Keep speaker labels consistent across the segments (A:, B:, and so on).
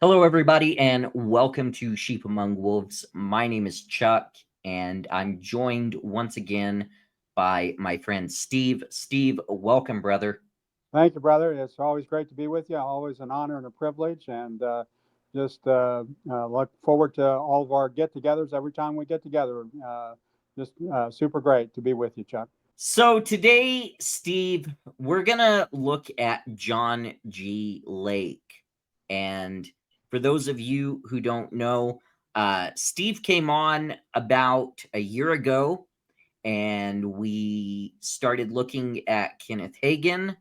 A: Hello, everybody, and welcome to Sheep Among Wolves. My name is Chuck, and I'm joined once again by my friend Steve. Steve, welcome, brother.
B: Thank you, brother. It's always great to be with you. Always an honor and a privilege, and just look forward to all of our get-togethers every time we get together. Just super great to be with you, Chuck.
A: So, today, Steve, we're going to look at John G. Lake. And for those of you who don't know, Steve came on about a year ago, and we started looking at Kenneth Hagin,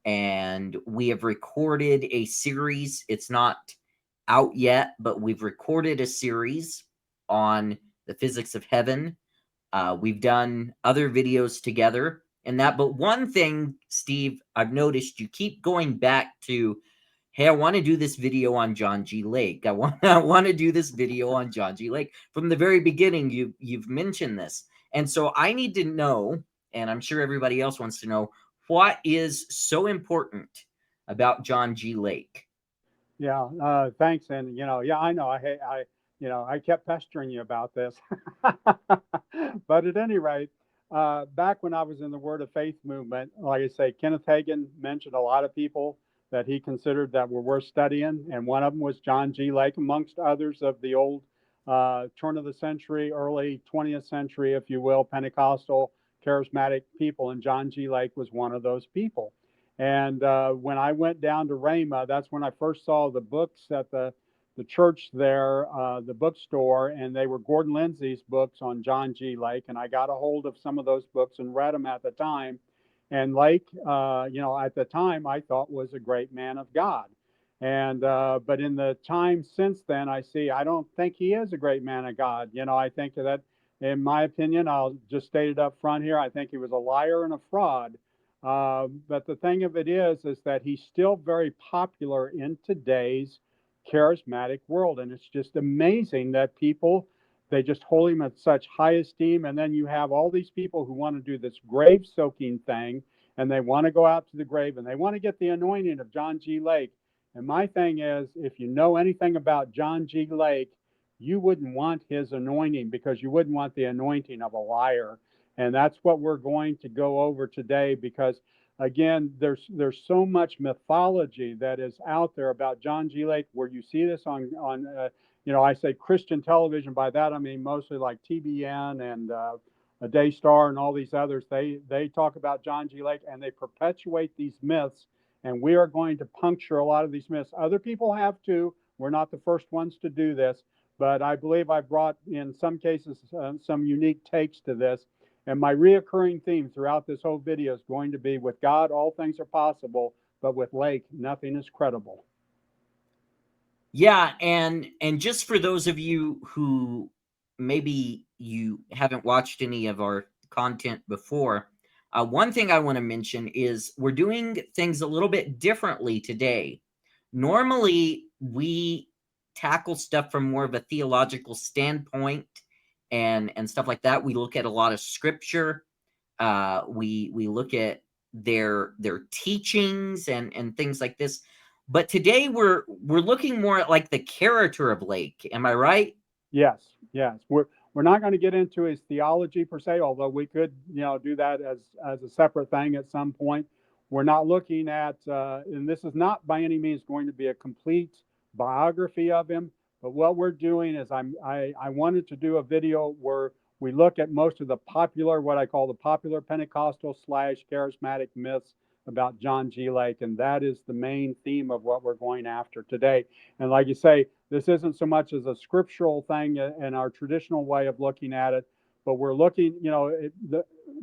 A: and we have recorded a series. It's not out yet, but we've recorded a series on the physics of heaven. We've done other videos together and that. But one thing, Steve, I've noticed you keep going back to, hey, I want to do this video on John G. Lake. I want to do this video on John G. Lake. From the very beginning, you've mentioned this. And so I need to know, and I'm sure everybody else wants to know, what is so important about John G. Lake?
B: Yeah, thanks. And yeah, I know. I kept pestering you about this, but at any rate, back when I was in the Word of Faith movement, like I say, Kenneth Hagin mentioned a lot of people that he considered that were worth studying, and one of them was John G. Lake, amongst others of the old turn of the century, early 20th century, if you will, Pentecostal charismatic people, and John G. Lake was one of those people. And when I went down to Rhema, that's when I first saw the books at the church there, the bookstore, and they were Gordon Lindsay's books on John G. Lake. And I got a hold of some of those books and read them at the time. And Lake, at the time, I thought was a great man of God. And but in the time since then, I don't think he is a great man of God. I think that, in my opinion, I'll just state it up front here. I think he was a liar and a fraud. But the thing of it is that he's still very popular in today's charismatic world, and it's just amazing that people they just hold him at such high esteem. And then you have all these people who want to do this grave soaking thing, and they want to go out to the grave and they want to get the anointing of John G. Lake. And my thing is, if you know anything about John G. Lake, you wouldn't want his anointing because you wouldn't want the anointing of a liar. And that's what we're going to go over today because again, there's so much mythology that is out there about John G. Lake, where you see this on I say Christian television. By that I mean mostly like TBN and a Daystar and all these others. They talk about John G. Lake and they perpetuate these myths. And we are going to puncture a lot of these myths. Other people have too. We're not the first ones to do this, but I believe I brought in some cases some unique takes to this. And my reoccurring theme throughout this whole video is going to be with God, all things are possible, but with Lake, nothing is credible.
A: Yeah, and just for those of you who maybe you haven't watched any of our content before, one thing I want to mention is we're doing things a little bit differently today. Normally, we tackle stuff from more of a theological standpoint and stuff like that. We look at a lot of scripture. We look at their teachings and things like this. But today we're looking more at like the character of Lake. Am I right?
B: Yes, yes. We're not going to get into his theology per se, although we could, do that as a separate thing at some point. We're not looking at, and this is not by any means going to be a complete biography of him. But what we're doing is I wanted to do a video where we look at most of the popular, what I call the popular Pentecostal slash charismatic myths about John G. Lake, and that is the main theme of what we're going after today. And like you say, this isn't so much as a scriptural thing in our traditional way of looking at it, but we're looking,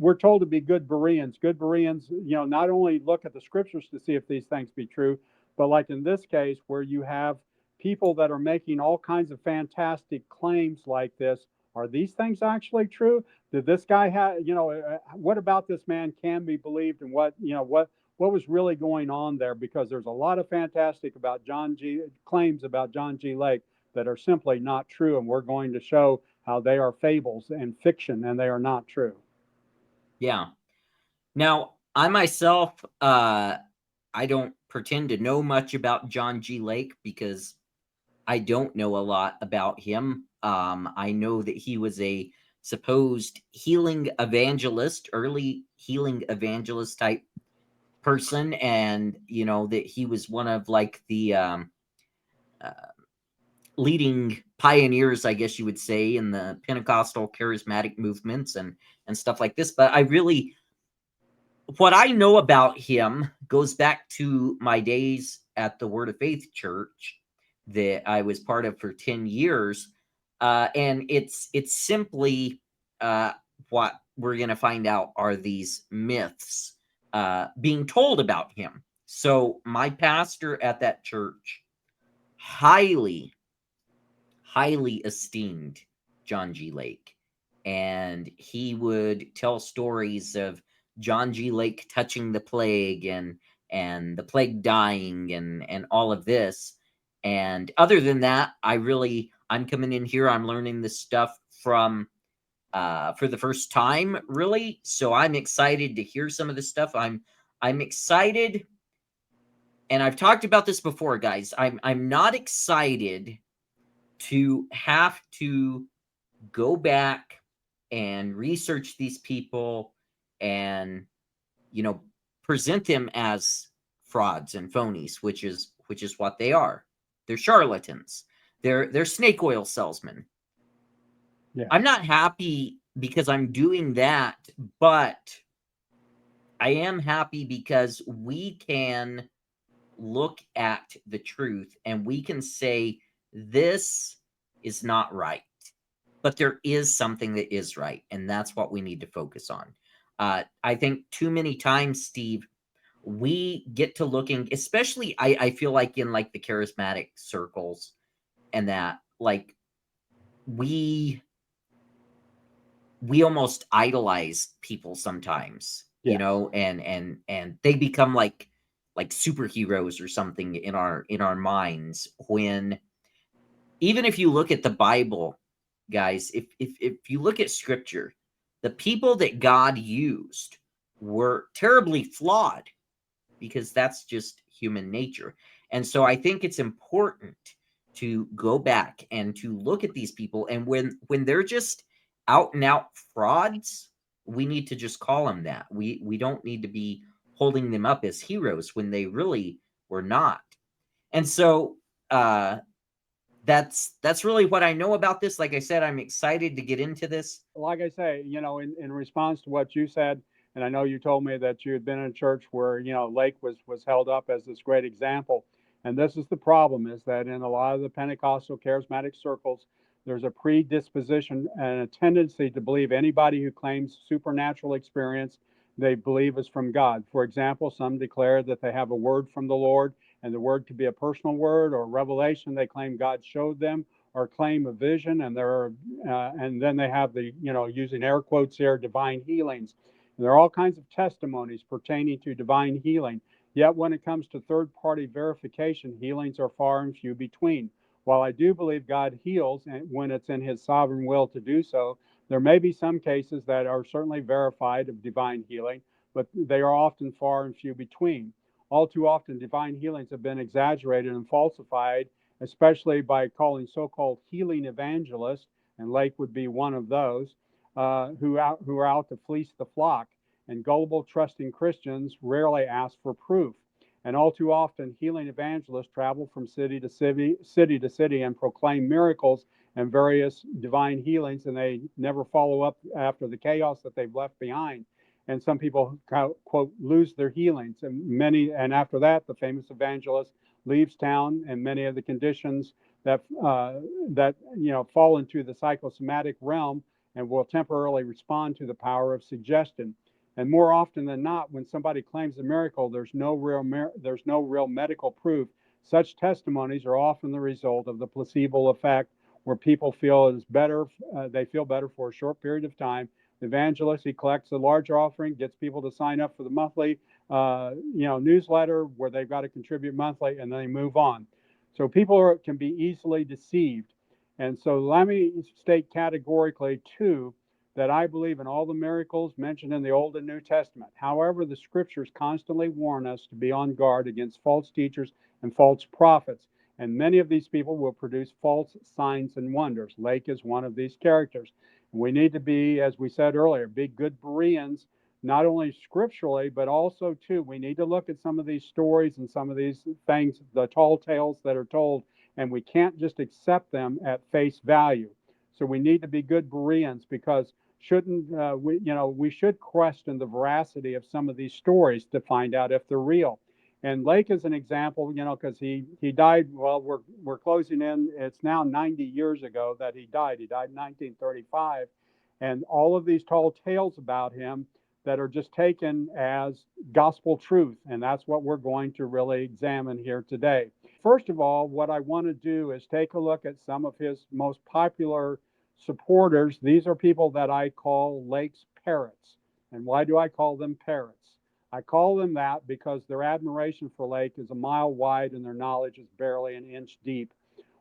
B: we're told to be good Bereans. Good Bereans, not only look at the scriptures to see if these things be true, but like in this case, where you have people that are making all kinds of fantastic claims like this. Are these things actually true? Did this guy have, what about this man can be believed, and what was really going on there? Because there's a lot of fantastic about John G. claims about John G. Lake that are simply not true, and we're going to show how they are fables and fiction, and they are not true.
A: Yeah. Now, I myself, I don't pretend to know much about John G. Lake because I don't know a lot about him. I know that he was a supposed healing evangelist, early healing evangelist type person, and that he was one of like the uh, leading pioneers, I guess you would say, in the Pentecostal charismatic movements and stuff like this. But what I know about him goes back to my days at the Word of Faith Church that I was part of for 10 years. And it's simply uh, what we're going to find out are these myths being told about him. So my pastor at that church highly, highly esteemed John G. Lake. And he would tell stories of John G. Lake touching the plague and the plague dying and all of this. And other than that, I'm coming in here, I'm learning this stuff from for the first time, really. So I'm excited to hear some of this stuff. I'm excited, and I've talked about this before, guys. I'm not excited to have to go back and research these people and present them as frauds and phonies, which is what they are. They're charlatans. They're snake oil salesmen.
B: Yeah.
A: I'm not happy because I'm doing that, but I am happy because we can look at the truth and we can say this is not right, but there is something that is right, and that's what we need to focus on. I think too many times, Steve, we get to looking, especially I feel like in like the charismatic circles, and that like we almost idolize people sometimes,
B: Yes.
A: and they become like superheroes or something in our minds, when even if you look at the Bible, guys, if you look at scripture, the people that God used were terribly flawed, because that's just human nature. And so I think it's important to go back and to look at these people, and when they're just out and out frauds, we need to just call them that. We don't need to be holding them up as heroes when they really were not. And so that's really what I know about this. Like I said, I'm excited to get into this.
B: Like I say, in response to what you said, and I know you told me that you had been in a church where, Lake was held up as this great example. And this is the problem, is that in a lot of the Pentecostal charismatic circles, there's a predisposition and a tendency to believe anybody who claims supernatural experience they believe is from God. For example, some declare that they have a word from the Lord, and the word could be a personal word or revelation they claim God showed them, or claim a vision, and then they have the, using air quotes here, divine healings. And there are all kinds of testimonies pertaining to divine healing. Yet when it comes to third-party verification, healings are far and few between. While I do believe God heals when it's in his sovereign will to do so, there may be some cases that are certainly verified of divine healing, but they are often far and few between. All too often, divine healings have been exaggerated and falsified, especially by calling so-called healing evangelists, and Lake would be one of those, who are out to fleece the flock. And gullible, trusting Christians rarely ask for proof. And all too often, healing evangelists travel from city to city and proclaim miracles and various divine healings, and they never follow up after the chaos that they've left behind. And some people, quote, lose their healings, and after that, the famous evangelist leaves town, and many of the conditions that fall into the psychosomatic realm and will temporarily respond to the power of suggestion. And more often than not, when somebody claims a miracle, there's no real medical proof. Such testimonies are often the result of the placebo effect, where people feel it is better. They feel better for a short period of time. The evangelist, he collects a large offering, gets people to sign up for the monthly newsletter where they've got to contribute monthly, and then they move on. So people can be easily deceived. And so let me state categorically, too, that I believe in all the miracles mentioned in the Old and New Testament. However, the scriptures constantly warn us to be on guard against false teachers and false prophets. And many of these people will produce false signs and wonders. Lake is one of these characters. We need to be, as we said earlier, be good Bereans, not only scripturally, but also, too, we need to look at some of these stories and some of these things, the tall tales that are told, and we can't just accept them at face value. So we need to be good Bereans, because shouldn't we should question the veracity of some of these stories to find out if they're real. And Lake is an example, because he died. Well, we're closing in. It's now 90 years ago that he died. He died in 1935, and all of these tall tales about him that are just taken as gospel truth, and that's what we're going to really examine here today. First of all, what I want to do is take a look at some of his most popular supporters. These are people that I call Lake's Parrots. And why do I call them Parrots? I call them that because their admiration for Lake is a mile wide and their knowledge is barely an inch deep.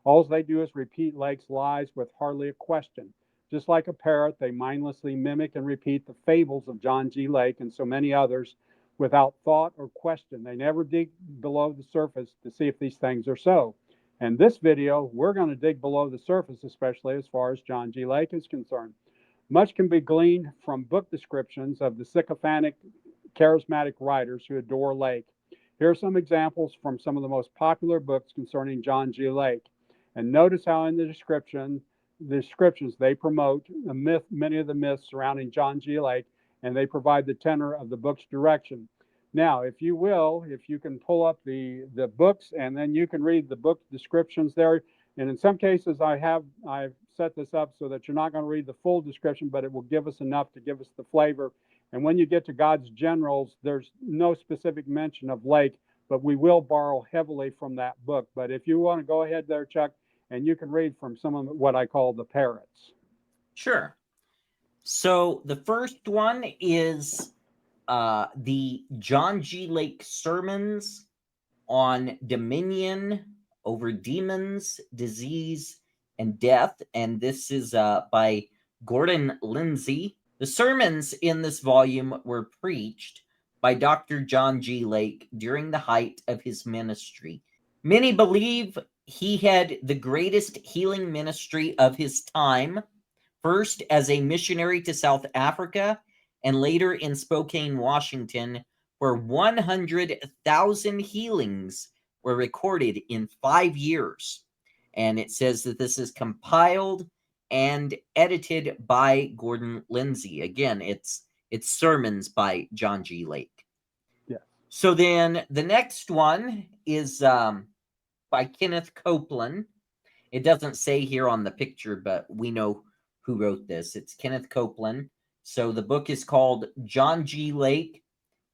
B: All they do is repeat Lake's lies with hardly a question. Just like a parrot, they mindlessly mimic and repeat the fables of John G. Lake and so many others without thought or question. They never dig below the surface to see if these things are so. In this video, we're going to dig below the surface, especially as far as John G. Lake is concerned. Much can be gleaned from book descriptions of the sycophantic, charismatic writers who adore Lake. Here are some examples from some of the most popular books concerning John G. Lake. And notice how in the descriptions they promote many of the myths surrounding John G. Lake, and they provide the tenor of the book's direction. Now, if you can pull up the books, and then you can read the book descriptions there. And in some cases, I've set this up so that you're not going to read the full description, but it will give us enough to give us the flavor. And when you get to God's generals, there's no specific mention of Lake, but we will borrow heavily from that book. But if you want to go ahead there, Chuck, and you can read from some of what I call the Parrots.
A: Sure. So the first one is the John G. Lake Sermons on Dominion over Demons, Disease, and Death. And this is by Gordon Lindsay. The sermons in this volume were preached by Dr. John G. Lake during the height of his ministry. Many believe he had the greatest healing ministry of his time, first as a missionary to South Africa and later in Spokane, Washington, where 100,000 healings were recorded in 5 years. And it says that this is compiled and edited by Gordon Lindsay. Again, it's sermons by John G. Lake.
B: Yeah.
A: So then the next one is by Kenneth Copeland. It doesn't say here on the picture, but we know who wrote this. It's Kenneth Copeland. So the book is called John G. Lake,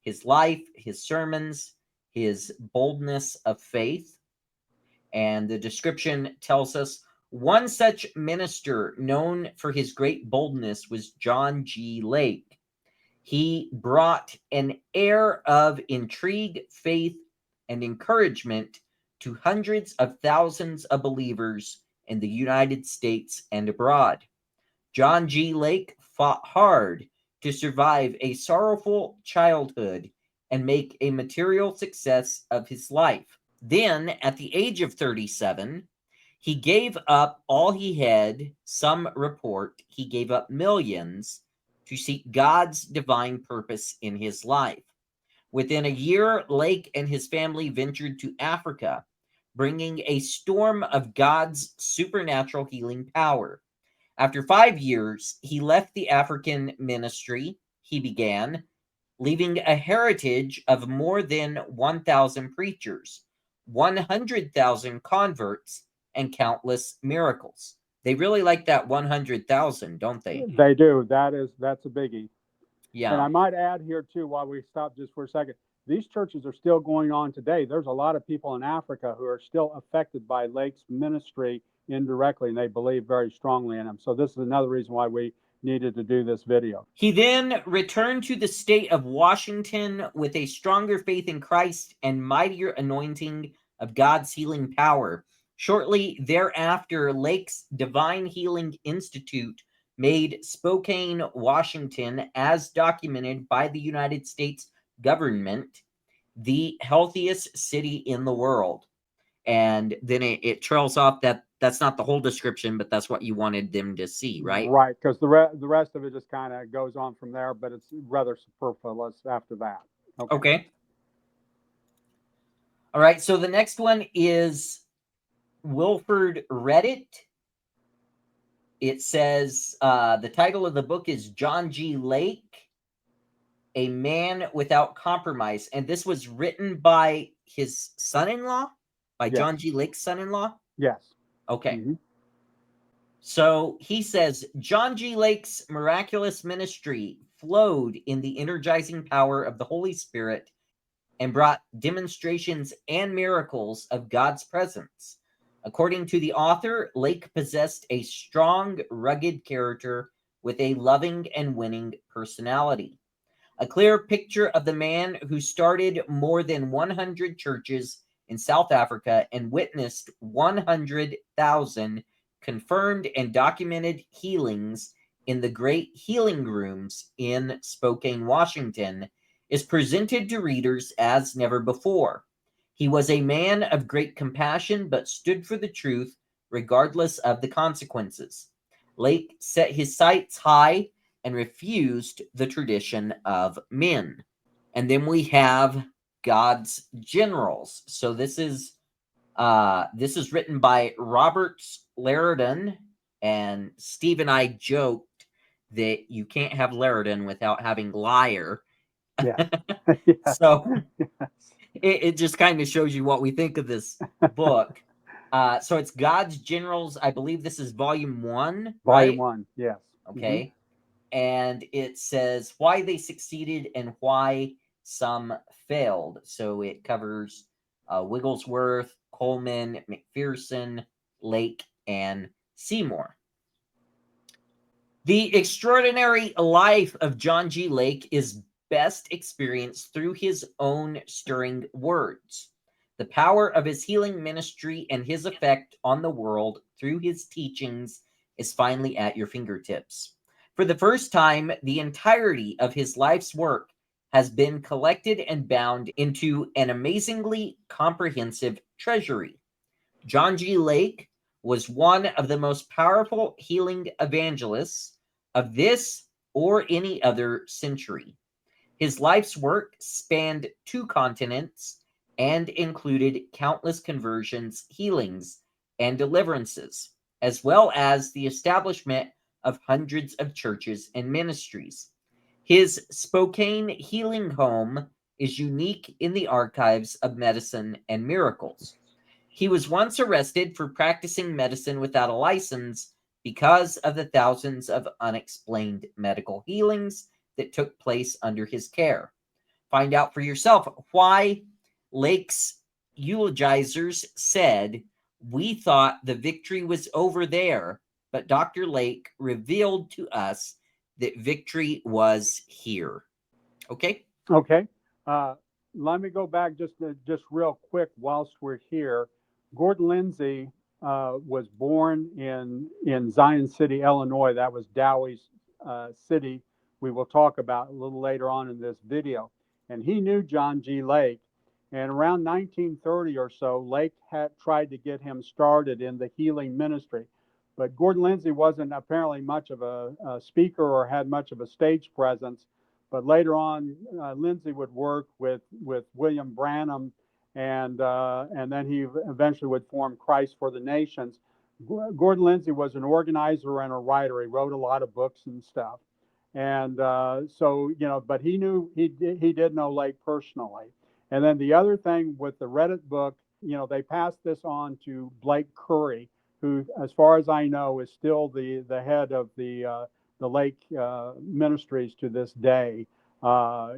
A: His Life, His Sermons, His Boldness of Faith. And the description tells us, one such minister known for his great boldness was John G. Lake. He brought an air of intrigue, faith, and encouragement to hundreds of thousands of believers in the United States and abroad. John G. Lake fought hard to survive a sorrowful childhood and make a material success of his life. Then, at the age of 37, he gave up all he had. Some report he gave up millions to seek God's divine purpose in his life. Within a year, Lake and his family ventured to Africa, bringing a storm of God's supernatural healing power. After 5 years, he left the African ministry he began, leaving a heritage of more than 1,000 preachers, 100,000 converts, and countless miracles. They really like that 100,000, don't they?
B: They do. That's a biggie.
A: Yeah.
B: And I might add here too, while we stop just for a second, these churches are still going on today. There's a lot of people in Africa who are still affected by Lake's ministry indirectly, and they believe very strongly in him. So this is another reason why we needed to do this video.
A: He then returned to the state of Washington with a stronger faith in Christ and mightier anointing of God's healing power. Shortly thereafter, Lake's Divine Healing Institute made Spokane, Washington, as documented by the United States government, the healthiest city in the world. and then it trails off. That's not the whole description, but that's what you wanted them to see, right?
B: Right, because the rest of it just kind of goes on from there, but it's rather superfluous after that. Okay.
A: Okay. All right. So the next one is Wilford Reddit. It says the title of the book is John G. Lake, A Man Without Compromise. And this was written by his son-in-law, by
B: Yes.
A: John G. Lake's son-in-law?
B: Yes.
A: Okay.
B: Mm-hmm.
A: So he says John G. Lake's miraculous ministry flowed in the energizing power of the Holy Spirit and brought demonstrations and miracles of God's presence. According to the author, Lake possessed a strong, rugged character with a loving and winning personality. A clear picture of the man who started more than 100 churches in South Africa and witnessed 100,000 confirmed and documented healings in the Great Healing Rooms in Spokane, Washington, is presented to readers as never before. He was a man of great compassion, but stood for the truth regardless of the consequences. Lake set his sights high and refused the tradition of men. And then we have God's Generals. So this is written by Robert Laridan, and Steve and I joked that you can't have Laridan without having liar.
B: Yeah. Yes.
A: So
B: Yes.
A: it just kind of shows you what we think of this book. So it's God's Generals. I believe this is volume 1,
B: Volume
A: right?
B: 1. Yes.
A: Okay. And it says why they succeeded and why some failed. So it covers Wigglesworth, Coleman, McPherson, Lake, and Seymour. The extraordinary life of John G. Lake is best experienced through his own stirring words. The power of his healing ministry and his effect on the world through his teachings is finally at your fingertips. For the first time, the entirety of his life's work has been collected and bound into an amazingly comprehensive treasury. John G. Lake was one of the most powerful healing evangelists of this or any other century. His life's work spanned 2 continents and included countless conversions, healings, and deliverances, as well as the establishment of hundreds of churches and ministries. His Spokane Healing Home is unique in the archives of medicine and miracles. He was once arrested for practicing medicine without a license because of the thousands of unexplained medical healings that took place under his care. Find out for yourself why Lake's eulogizers said, "We thought the victory was over there, but Dr. Lake revealed to us that victory was here." Okay?
B: Okay. Let me go back just real quick whilst we're here. Gordon Lindsay was born in Zion City, Illinois. That was Dowie's city. We will talk about a little later on in this video. And he knew John G. Lake. And around 1930 or so, Lake had tried to get him started in the healing ministry. But Gordon Lindsay wasn't apparently much of a speaker or had much of a stage presence. But later on, Lindsay would work with William Branham, and then he eventually would form Christ for the Nations. Gordon Lindsay was an organizer and a writer. He wrote a lot of books and stuff, and so but he did know Lake personally. And then the other thing with the Reddit book, they passed this on to Blake Curry, who, as far as I know, is still the head of the Lake Ministries to this day. After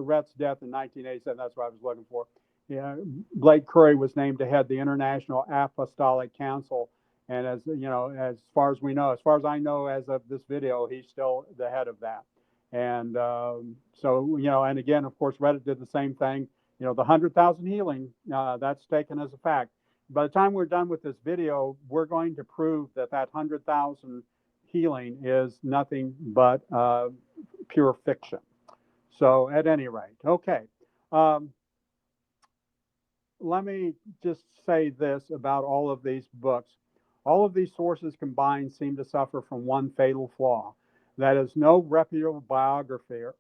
B: Rhett's death in 1987, that's what I was looking for. Yeah, Blake Curry was named to head the International Apostolic Council, and as far as we know, as far as I know, as of this video, he's still the head of that. And and again, of course, Reddit did the same thing. The 100,000 healing, that's taken as a fact. By the time we're done with this video, we're going to prove that 100,000 healing is nothing but pure fiction. So at any rate, okay. let me just say this about all of these books. All of these sources combined seem to suffer from one fatal flaw. That is, no reputable biographer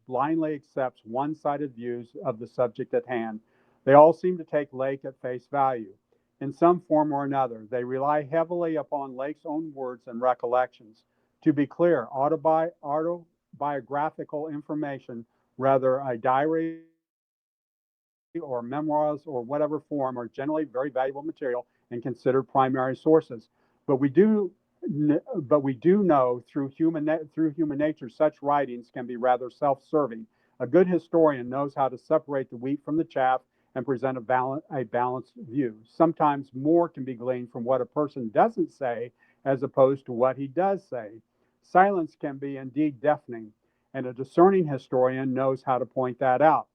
B: blindly accepts one sided views of the subject at hand. They all seem to take Lake at face value. In some form or another, they rely heavily upon Lake's own words and recollections. To be clear, autobiographical information, whether a diary or memoirs or whatever form, are generally very valuable material and considered primary sources. But we do know through human nature such writings can be rather self-serving. A good historian knows how to separate the wheat from the chaff and present a balanced view. Sometimes more can be gleaned from what a person doesn't say as opposed to what he does say. Silence can be indeed deafening, and a discerning historian knows how to point that out.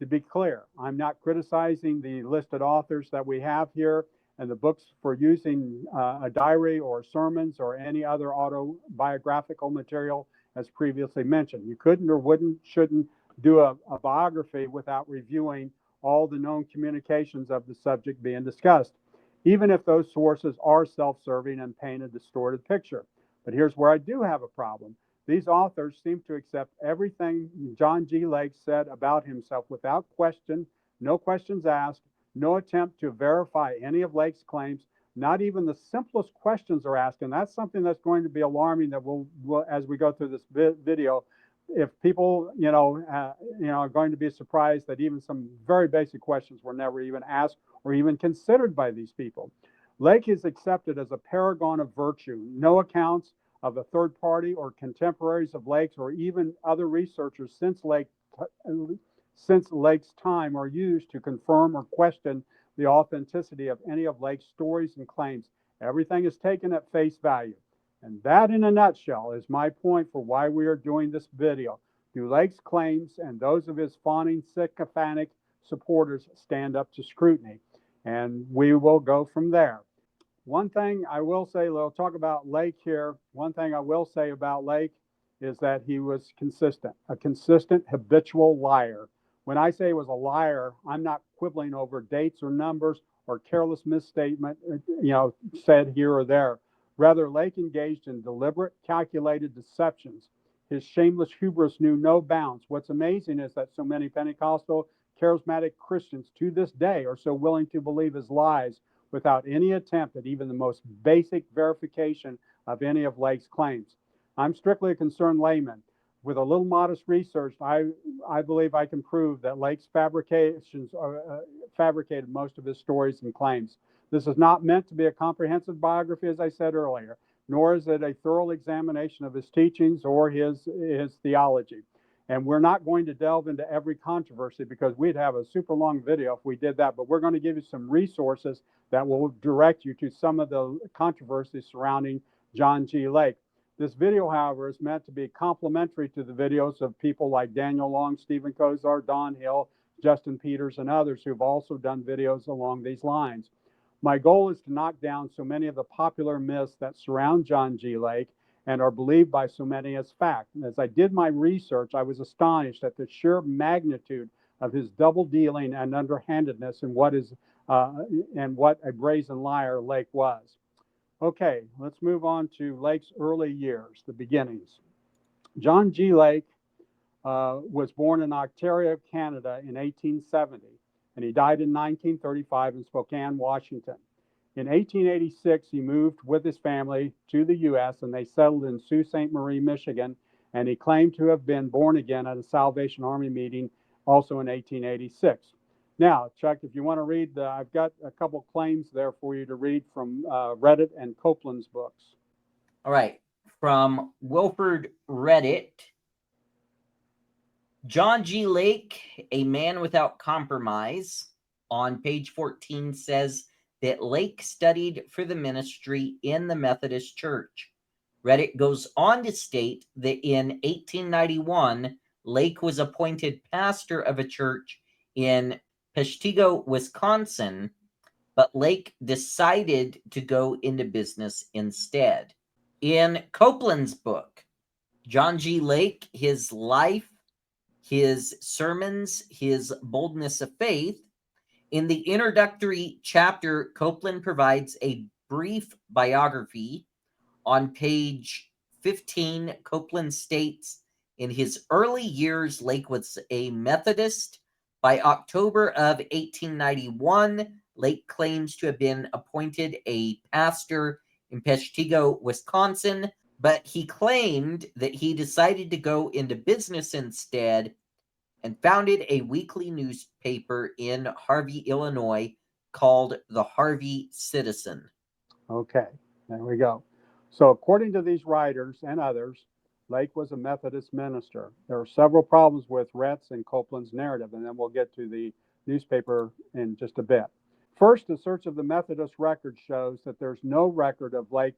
B: To be clear, I'm not criticizing the listed authors that we have here and the books for using a diary or sermons or any other autobiographical material as previously mentioned. You couldn't or shouldn't do a biography without reviewing all the known communications of the subject being discussed, even if those sources are self-serving and paint a distorted picture. But here's where I do have a problem. These authors seem to accept everything John G. Lake said about himself without question, no questions asked, no attempt to verify any of Lake's claims. Not even the simplest questions are asked, and that's something that's going to be alarming. That we'll as we go through this video, if people are going to be surprised that even some very basic questions were never even asked or even considered by these people. Lake is accepted as a paragon of virtue. No accounts of a third party or contemporaries of Lake's or even other researchers since Lake's time are used to confirm or question the authenticity of any of Lake's stories and claims. Everything is taken at face value. And that, in a nutshell, is my point for why we are doing this video. Do Lake's claims and those of his fawning, sycophantic supporters stand up to scrutiny? And we will go from there. One thing I will say, we'll talk about Lake here. One thing I will say about Lake is that he was consistent, a consistent habitual liar. When I say he was a liar, I'm not quibbling over dates or numbers or careless misstatement, said here or there. Rather, Lake engaged in deliberate, calculated deceptions. His shameless hubris knew no bounds. What's amazing is that so many Pentecostal, charismatic Christians to this day are so willing to believe his lies without any attempt at even the most basic verification of any of Lake's claims. I'm strictly a concerned layman. With a little modest research, I believe I can prove that Lake's fabricated most of his stories and claims. This is not meant to be a comprehensive biography, as I said earlier, nor is it a thorough examination of his teachings or his theology. And we're not going to delve into every controversy because we'd have a super long video if we did that, but we're going to give you some resources that will direct you to some of the controversies surrounding John G. Lake. This video, however, is meant to be complementary to the videos of people like Daniel Long, Stephen Kozar, Don Hill, Justin Peters, and others who've also done videos along these lines. My goal is to knock down so many of the popular myths that surround John G. Lake and are believed by so many as fact. And as I did my research, I was astonished at the sheer magnitude of his double dealing and underhandedness in what a brazen liar Lake was. Okay, let's move on to Lake's early years, the beginnings. John G. Lake was born in Ontario, Canada in 1870, and he died in 1935 in Spokane, Washington. In 1886, he moved with his family to the U.S., and they settled in Sault Ste. Marie, Michigan, and he claimed to have been born again at a Salvation Army meeting also in 1886. Now, Chuck, if you want to read, I've got a couple claims there for you to read from Reddit and Copeland's books.
A: All right. From Wilford Reddit, John G. Lake, A Man Without Compromise, on page 14 says that Lake studied for the ministry in the Methodist Church. Reddit goes on to state that in 1891, Lake was appointed pastor of a church in Peshtigo, Wisconsin, but Lake decided to go into business instead. In Copeland's book, John G. Lake, His Life, His Sermons, His Boldness of Faith, In the introductory chapter, Copeland provides a brief biography. On page 15, Copeland states, in his early years, Lake was a Methodist. By October of 1891, Lake claims to have been appointed a pastor in Peshtigo, Wisconsin, but he claimed that he decided to go into business instead and founded a weekly newspaper in Harvey, Illinois called the Harvey Citizen.
B: Okay, there we go. So, according to these writers and others, Lake was a Methodist minister. There are several problems with Rhett's and Copeland's narrative, and then we'll get to the newspaper in just a bit. First, a search of the Methodist record shows that there's no record of Lake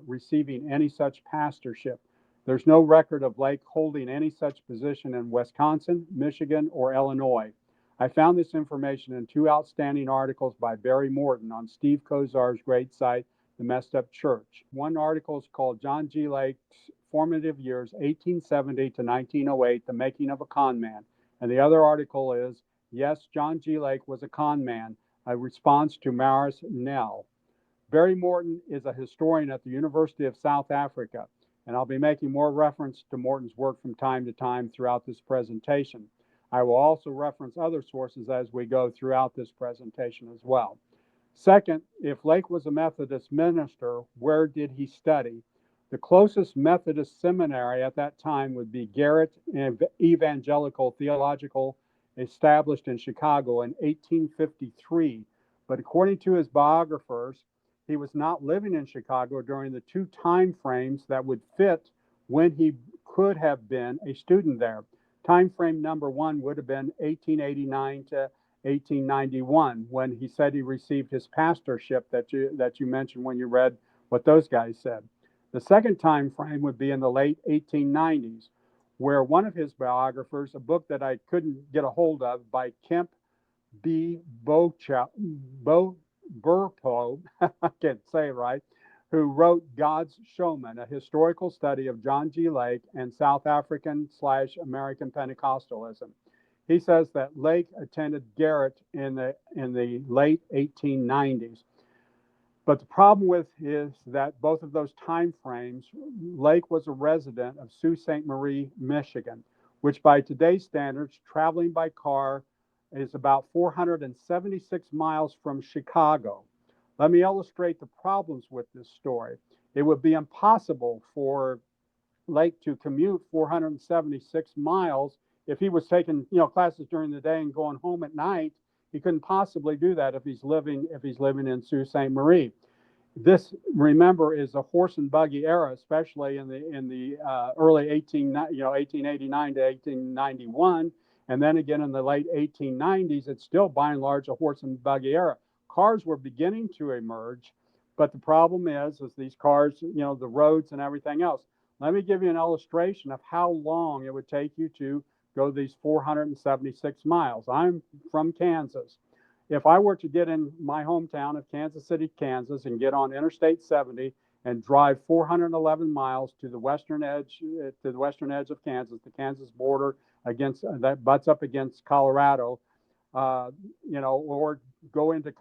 B: receiving any such pastorship. There's no record of Lake holding any such position in Wisconsin, Michigan, or Illinois. I found this information in two outstanding articles by Barry Morton on Steve Kozar's great site, The Messed Up Church. One article is called John G. Lake's Formative Years, 1870 to 1908, The Making of a Con Man. And the other article is, Yes, John G. Lake was a con man, a response to Maris Nell. Barry Morton is a historian at the University of South Africa, and I'll be making more reference to Morton's work from time to time throughout this presentation. I will also reference other sources as we go throughout this presentation as well. Second, if Lake was a Methodist minister, where did he study? The closest Methodist seminary at that time would be Garrett Evangelical Theological, established in Chicago in 1853. But according to his biographers, he was not living in Chicago during the two time frames that would fit when he could have been a student there. Time frame number one would have been 1889 to 1891, when he said he received his pastorship that you mentioned when you read what those guys said. The second time frame would be in the late 1890s, where one of his biographers, a book that I couldn't get a hold of by Kemp B. Burpo, I can't say it right, who wrote God's Showman, a historical study of John G. Lake and South African/American Pentecostalism. He says that Lake attended Garrett in the late 1890s. But the problem with is that both of those time frames, Lake was a resident of Sault Ste. Marie, Michigan, which by today's standards, traveling by car is about 476 miles from Chicago. Let me illustrate the problems with this story. It would be impossible for Lake to commute 476 miles if he was taking, classes during the day and going home at night. He couldn't possibly do that if he's living in Sault Ste. Marie. This, remember, is a horse and buggy era, especially in the early 1889 to 1891, and then again in the late 1890s. It's still by and large a horse and buggy era. Cars were beginning to emerge, but the problem is these cars, the roads and everything else. Let me give you an illustration of how long it would take you to go these 476 miles. I'm from Kansas. If I were to get in my hometown of Kansas City, Kansas, and get on Interstate 70 and drive 411 miles to the western edge of Kansas, the Kansas border that butts up against Colorado, or go into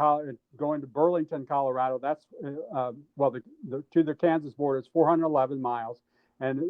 B: Burlington, Colorado. That's to the Kansas border, it's 411 miles,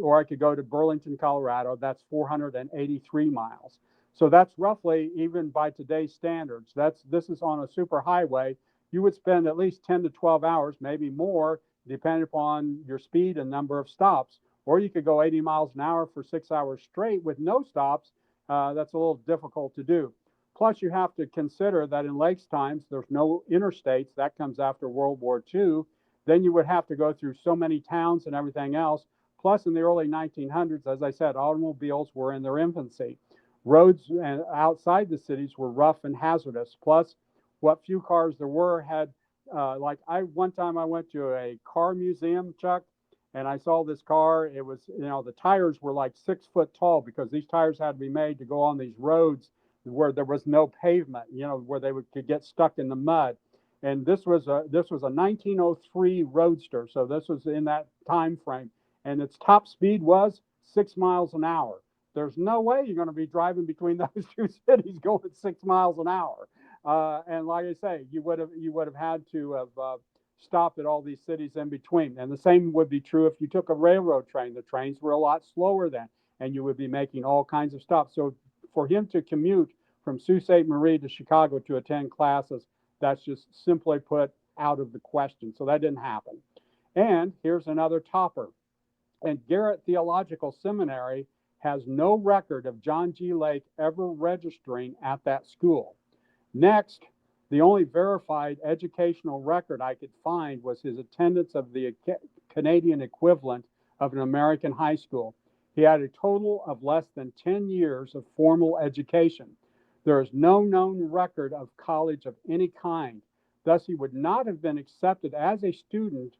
B: or I could go to Burlington, Colorado. That's 483 miles. So that's roughly, even by today's standards, this is on a super highway. You would spend at least 10 to 12 hours, maybe more, depending upon your speed and number of stops. Or you could go 80 miles an hour for 6 hours straight with no stops. That's a little difficult to do. Plus, you have to consider that in Lake's times, there's no interstates. That comes after World War II. Then you would have to go through so many towns and everything else. Plus, in the early 1900s, as I said, automobiles were in their infancy. Roads outside the cities were rough and hazardous. Plus, what few cars there were had, one time I went to a car museum, Chuck, and I saw this car. It was, the tires were like 6 foot tall because these tires had to be made to go on these roads where there was no pavement, where they could get stuck in the mud. And this was a 1903 Roadster, so this was in that time frame, and its top speed was 6 miles an hour. There's no way you're going to be driving between those two cities going 6 miles an hour. And like I say, you would have had to have stopped at all these cities in between. And the same would be true if you took a railroad train. The trains were a lot slower then, and you would be making all kinds of stops. So for him to commute from Sault Ste. Marie to Chicago to attend classes, that's just simply put out of the question. So that didn't happen. And here's another topper. And Garrett Theological Seminary has no record of John G. Lake ever registering at that school. Next, the only verified educational record I could find was his attendance of the Canadian equivalent of an American high school. He had a total of less than 10 years of formal education. There is no known record of college of any kind. Thus, he would not have been accepted as a student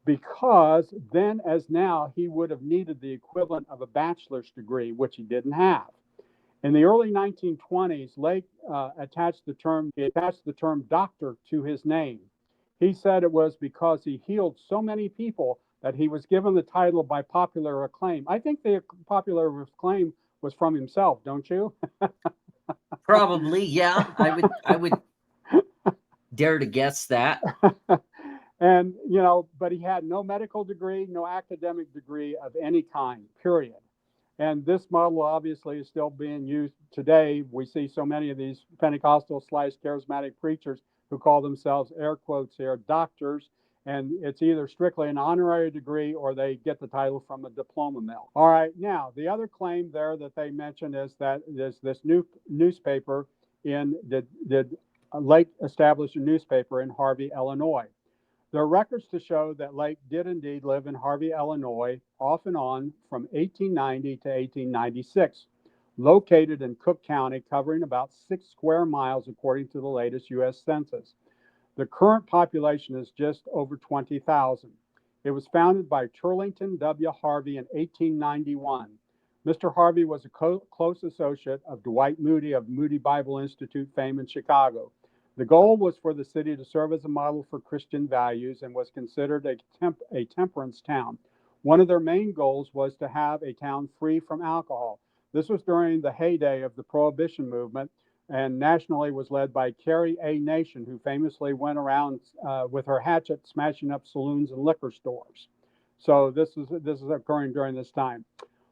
B: because then, as now, he would have needed the equivalent of a bachelor's degree, which he didn't have. In the early 1920s, Lake attached the term doctor to his name. He said it was because he healed so many people that he was given the title by popular acclaim. I think the popular acclaim was from himself, don't you?
A: Probably, yeah. I would dare to guess that.
B: And, but he had no medical degree, no academic degree of any kind, period. And this model obviously is still being used today. We see so many of these Pentecostal / charismatic preachers who call themselves, air quotes here, doctors. And it's either strictly an honorary degree or they get the title from a diploma mill. All right, now the other claim there that they mentioned is that there's this new newspaper did Lake establish a newspaper in Harvey, Illinois. There are records to show that Lake did indeed live in Harvey, Illinois, off and on from 1890 to 1896, located in Cook County, covering about 6 square miles according to the latest U.S. Census. The current population is just over 20,000. It was founded by Turlington W. Harvey in 1891. Mr. Harvey was a close associate of Dwight Moody of Moody Bible Institute fame in Chicago. The goal was for the city to serve as a model for Christian values and was considered a temperance town. One of their main goals was to have a town free from alcohol. This was during the heyday of the Prohibition movement, and nationally was led by Carrie A. Nation, who famously went around with her hatchet smashing up saloons and liquor stores. So this is occurring during this time.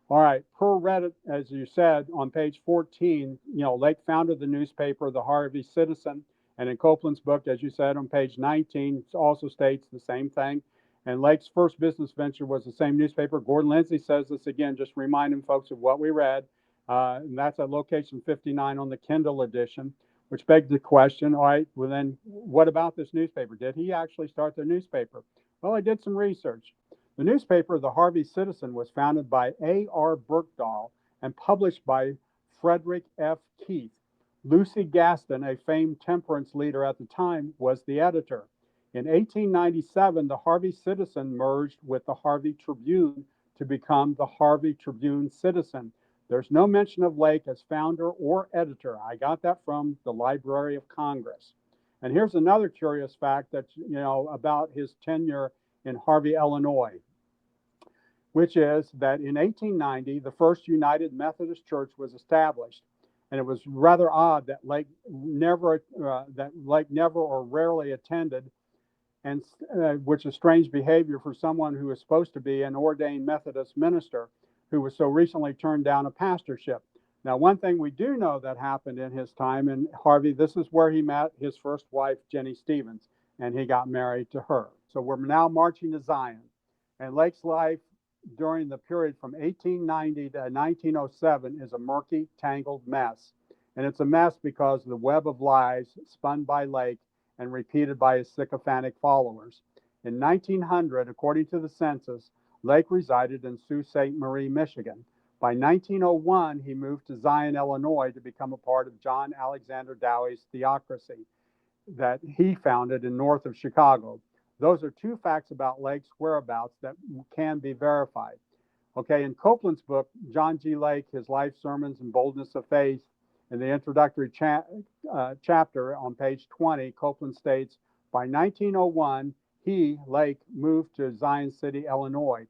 B: All right, per Reddit, as you said, on page 14, Lake founded the newspaper, the Harvey Citizen. And in Copeland's book, as you said, on page 19, it also states the same thing. And Lake's first business venture was the same newspaper. Gordon Lindsay says this again, just reminding folks of what we read. And that's at location 59 on the Kindle edition, which begs the question, all right, well then, what about this newspaper? Did he actually start the newspaper? Well, I did some research. The newspaper, the Harvey Citizen, was founded by A.R. Berkdahl and published by Frederick F. Keith. Lucy Gaston, a famed temperance leader at the time, was the editor. In 1897, the Harvey Citizen merged with the Harvey Tribune to become the Harvey Tribune Citizen. There's no mention of Lake as founder or editor. I got that from the Library of Congress. And here's another curious fact that, about his tenure in Harvey, Illinois, which is that in 1890, the First United Methodist Church was established. And it was rather odd that Lake never or rarely attended, and which is strange behavior for someone who is supposed to be an ordained Methodist minister who was so recently turned down a pastorship. Now, one thing we do know that happened in his time in Harvey, this is where he met his first wife, Jenny Stevens, and he got married to her. So we're now marching to Zion. And Lake's life during the period from 1890 to 1907 is a murky, tangled mess. And it's a mess because of the web of lies spun by Lake and repeated by his sycophantic followers. In 1900, according to the census, Lake resided in Sault Ste. Marie, Michigan. By 1901, he moved to Zion, Illinois to become a part of John Alexander Dowie's theocracy that he founded in north of Chicago. Those are two facts about Lake's whereabouts that can be verified. Okay, in Copeland's book, John G. Lake, His Life, Sermons, and Boldness of Faith, in the introductory chapter on page 20, Copeland states, by 1901, he, Lake, moved to Zion City, Illinois.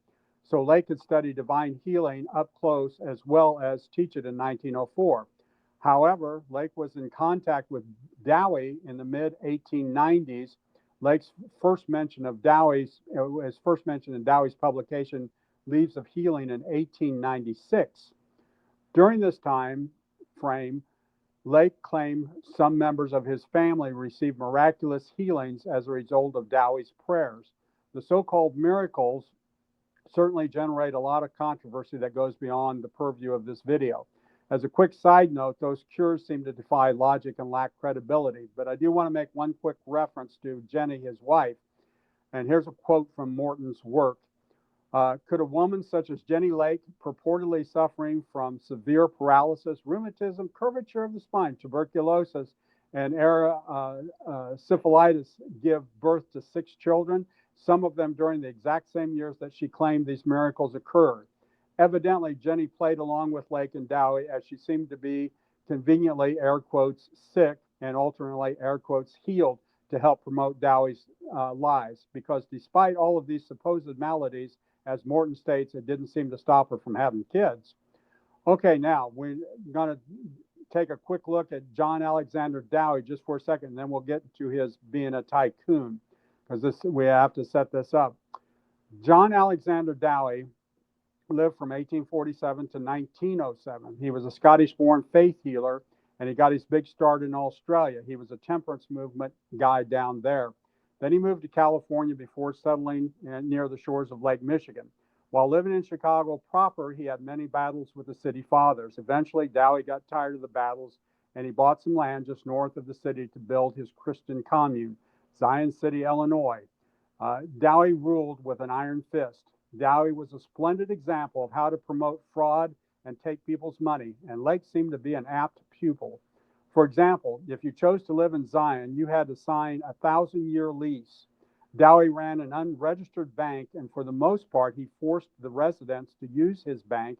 B: So Lake could study divine healing up close as well as teach it in 1904. However, Lake was in contact with Dowie in the mid 1890s. Lake's first mention of Dowie's is first mentioned in Dowie's publication Leaves of Healing in 1896. During this time frame, Lake claimed some members of his family received miraculous healings as a result of Dowie's prayers. The so-called miracles certainly generate a lot of controversy that goes beyond the purview of this video. As a quick side note, those cures seem to defy logic and lack credibility, but I do want to make one quick reference to Jenny, his wife, and here's a quote from Morton's work. Could a woman such as Jenny Lake, purportedly suffering from severe paralysis, rheumatism, curvature of the spine, tuberculosis, and syphilitis, give birth to 6 children, some of them during the exact same years that she claimed these miracles occurred? Evidently, Jenny played along with Lake and Dowie as she seemed to be conveniently, air quotes, sick and alternately, air quotes, healed to help promote Dowie's lies. Because despite all of these supposed maladies, as Morton states, it didn't seem to stop her from having kids. Okay, now we're going to take a quick look at John Alexander Dowie just for a second, and then we'll get to his being a tycoon, because we have to set this up. John Alexander Dowie lived from 1847 to 1907. He was a Scottish-born faith healer, and he got his big start in Australia. He was a temperance movement guy down there. Then he moved to California before settling near the shores of Lake Michigan. While living in Chicago proper, he had many battles with the city fathers. Eventually, Dowie got tired of the battles, and he bought some land just north of the city to build his Christian commune, Zion City, Illinois. Dowie ruled with an iron fist. Dowie was a splendid example of how to promote fraud and take people's money, and Lake seemed to be an apt pupil. For example, if you chose to live in Zion, you had to sign a 1,000-year lease. Dowie ran an unregistered bank, and for the most part, he forced the residents to use his bank.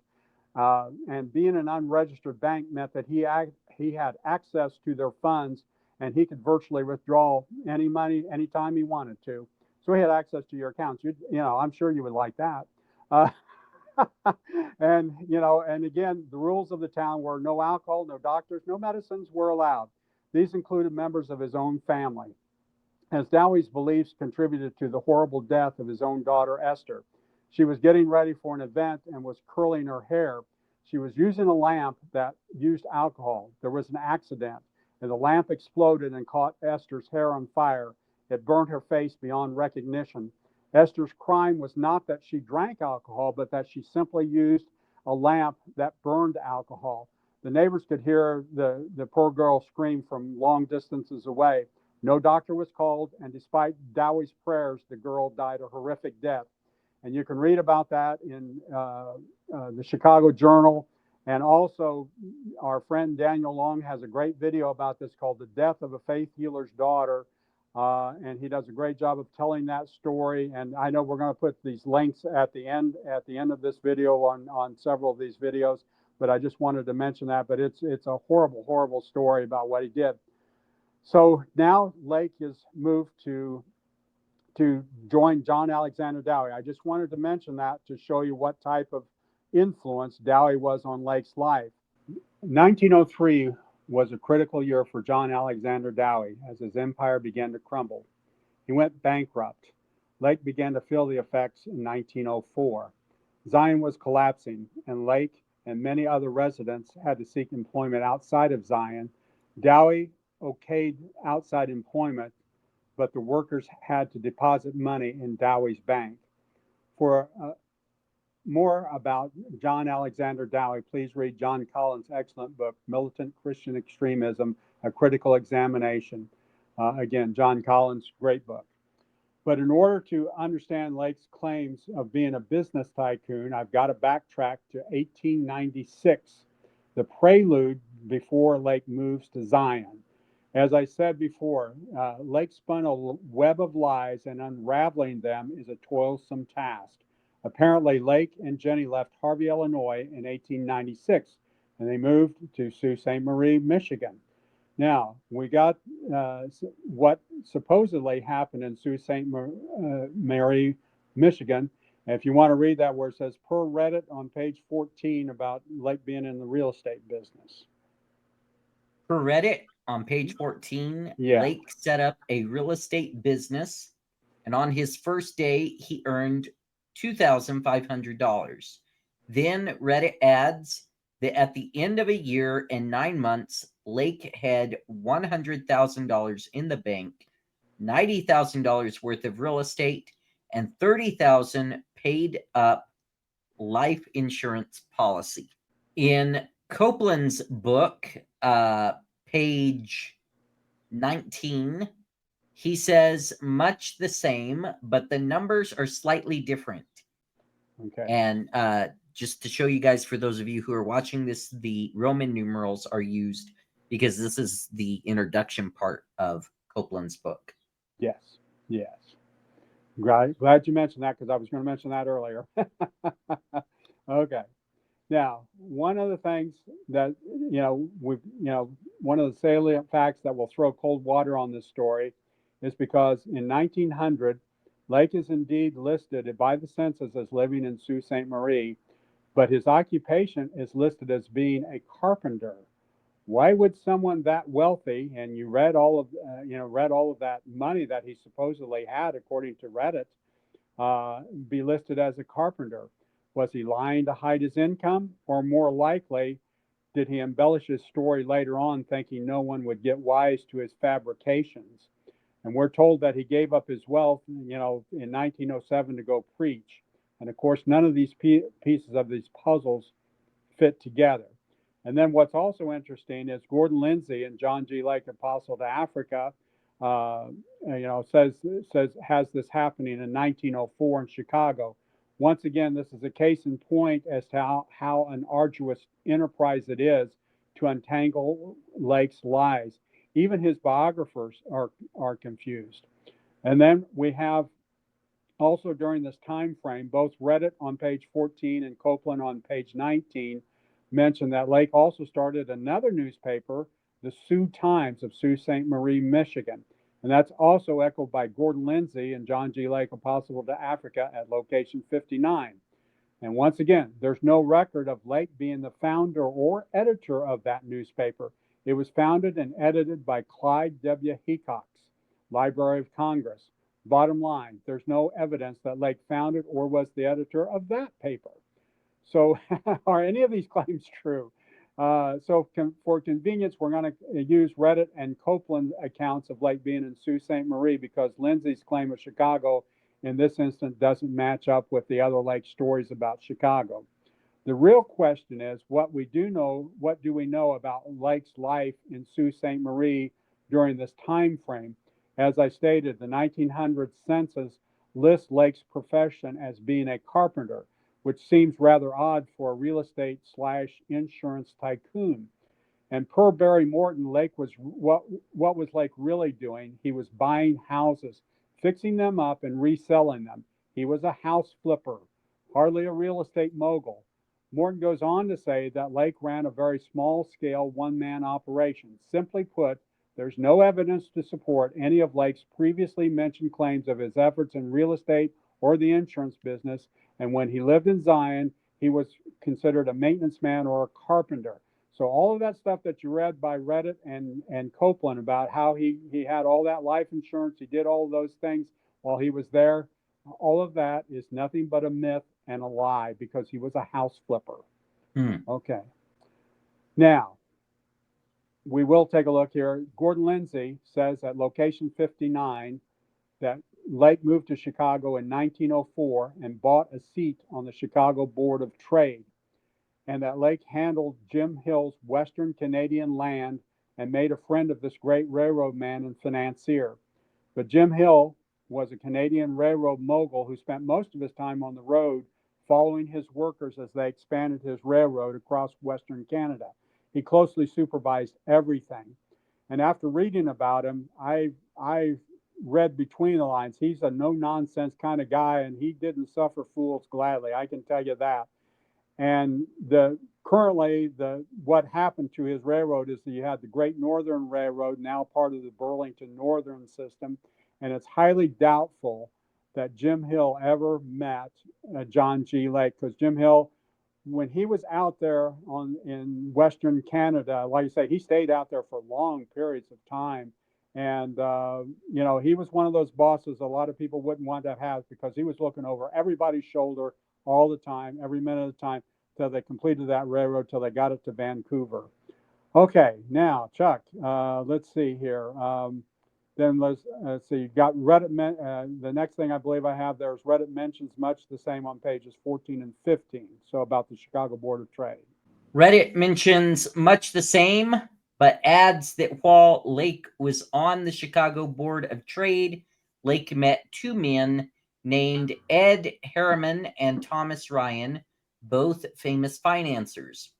B: And being an unregistered bank meant that he had access to their funds, and he could virtually withdraw any money anytime he wanted to. So he had access to your accounts. I'm sure you would like that. And again, the rules of the town were no alcohol, no doctors, no medicines were allowed. These included members of his own family. As Dowie's beliefs contributed to the horrible death of his own daughter, Esther. She was getting ready for an event and was curling her hair. She was using a lamp that used alcohol. There was an accident, and the lamp exploded and caught Esther's hair on fire. It burned her face beyond recognition. Esther's crime was not that she drank alcohol, but that she simply used a lamp that burned alcohol. The neighbors could hear the poor girl scream from long distances away. No doctor was called, and despite Dowie's prayers, the girl died a horrific death. And you can read about that in the Chicago Journal. And also, our friend Daniel Long has a great video about this called The Death of a Faith Healer's Daughter. And he does a great job of telling that story. And I know we're going to put these links at the end of this video on several of these videos, but I just wanted to mention that. But it's a horrible, horrible story about what he did. So now Lake is moved to join John Alexander Dowie. I just wanted to mention that to show you what type of influence Dowie was on Lake's life. 1903 was a critical year for John Alexander Dowie as his empire began to crumble. He went bankrupt. Lake began to feel the effects in 1904. Zion was collapsing, and Lake and many other residents had to seek employment outside of Zion. Dowie okayed outside employment, but the workers had to deposit money in Dowie's bank. For more about John Alexander Dowie, please read John Collins' excellent book, Militant Christian Extremism, A Critical Examination. Again, John Collins, great book. But in order to understand Lake's claims of being a business tycoon, I've got to backtrack to 1896, the prelude before Lake moves to Zion. As I said before, Lake spun a web of lies, and unraveling them is a toilsome task. Apparently, Lake and Jenny left Harvey, Illinois in 1896, and they moved to Sault Ste. Marie, Michigan. Now, we got what supposedly happened in Sault Ste. Marie, Michigan. And if you want to read that, where it says, per Reddit on page 14 about Lake being in the real estate business.
A: Per Reddit on page 14,
B: Yeah.
A: Lake set up a real estate business, and on his first day, he earned $2,500. Then Reddit adds that at the end of a year and 9 months, Lake had $100,000 in the bank, $90,000 worth of real estate, and $30,000 paid up life insurance policy. In Copeland's book, page 19, he says much the same, but the numbers are slightly different.
B: Okay.
A: And just to show you guys, for those of you who are watching this, the Roman numerals are used because this is the introduction part of Copeland's book.
B: Yes. Yes. Glad you mentioned that, because I was going to mention that earlier. Okay. Now, one of the things that, one of the salient facts that will throw cold water on this story is because in 1900, Lake is indeed listed by the census as living in Sault Ste. Marie, but his occupation is listed as being a carpenter. Why would someone that wealthy, and you read all of that money that he supposedly had, according to Reddit, be listed as a carpenter? Was he lying to hide his income, or more likely, did he embellish his story later on, thinking no one would get wise to his fabrications? And we're told that he gave up his wealth, in 1907 to go preach. And of course, none of these pieces of these puzzles fit together. And then what's also interesting is Gordon Lindsay and John G. Lake, Apostle to Africa, has this happening in 1904 in Chicago. Once again, this is a case in point as to how an arduous enterprise it is to untangle Lake's lies. Even his biographers are confused. And then we have also, during this time frame, both Reddit on page 14 and Copeland on page 19 mentioned that Lake also started another newspaper, the Sioux Times of Sault Ste. Marie, Michigan. And that's also echoed by Gordon Lindsay and John G. Lake, Apostle to Africa, at location 59. And once again, there's no record of Lake being the founder or editor of that newspaper. It was founded and edited by Clyde W. Hecox, Library of Congress. Bottom line, there's no evidence that Lake founded or was the editor of that paper. So are any of these claims true? For convenience, we're going to use Reddit and Copeland accounts of Lake being in Sault Ste. Marie, because Lindsay's claim of Chicago in this instance doesn't match up with the other Lake stories about Chicago. The real question is, what do we know about Lake's life in Sault Ste. Marie during this time frame? As I stated, the 1900 census lists Lake's profession as being a carpenter, which seems rather odd for a real estate / insurance tycoon. And per Barry Morton, Lake was what was Lake really doing? He was buying houses, fixing them up, and reselling them. He was a house flipper, hardly a real estate mogul. Morton goes on to say that Lake ran a very small-scale one-man operation. Simply put, there's no evidence to support any of Lake's previously mentioned claims of his efforts in real estate or the insurance business. And when he lived in Zion, he was considered a maintenance man or a carpenter. So all of that stuff that you read by Reddit and Copeland about how he had all that life insurance, he did all of those things while he was there, all of that is nothing but a myth and a lie, because he was a house flipper. Okay. Now, we will take a look here. Gordon Lindsay says at location 59 that Lake moved to Chicago in 1904 and bought a seat on the Chicago Board of Trade, and that Lake handled Jim Hill's Western Canadian land and made a friend of this great railroad man and financier. But Jim Hill was a Canadian railroad mogul who spent most of his time on the road following his workers as they expanded his railroad across Western Canada. He closely supervised everything. And after reading about him, I read between the lines. He's a no-nonsense kind of guy, and he didn't suffer fools gladly. I can tell you that. And currently, what happened to his railroad is that you had the Great Northern Railroad, now part of the Burlington Northern system, and it's highly doubtful that Jim Hill ever met John G. Lake, because Jim Hill when he was out there in Western Canada, like you say, he stayed out there for long periods of time. And, he was one of those bosses a lot of people wouldn't want to have because he was looking over everybody's shoulder all the time, every minute of the time, till they completed that railroad, till they got it to Vancouver. Okay, now, Chuck, let's see here. Then let's see. Got Reddit. The next thing I believe I have there is Reddit mentions much the same on pages 14 and 15. So about the Chicago Board of Trade.
A: Reddit mentions much the same, but adds that while Lake was on the Chicago Board of Trade, Lake met two men named Ed Harriman and Thomas Ryan, both famous financiers.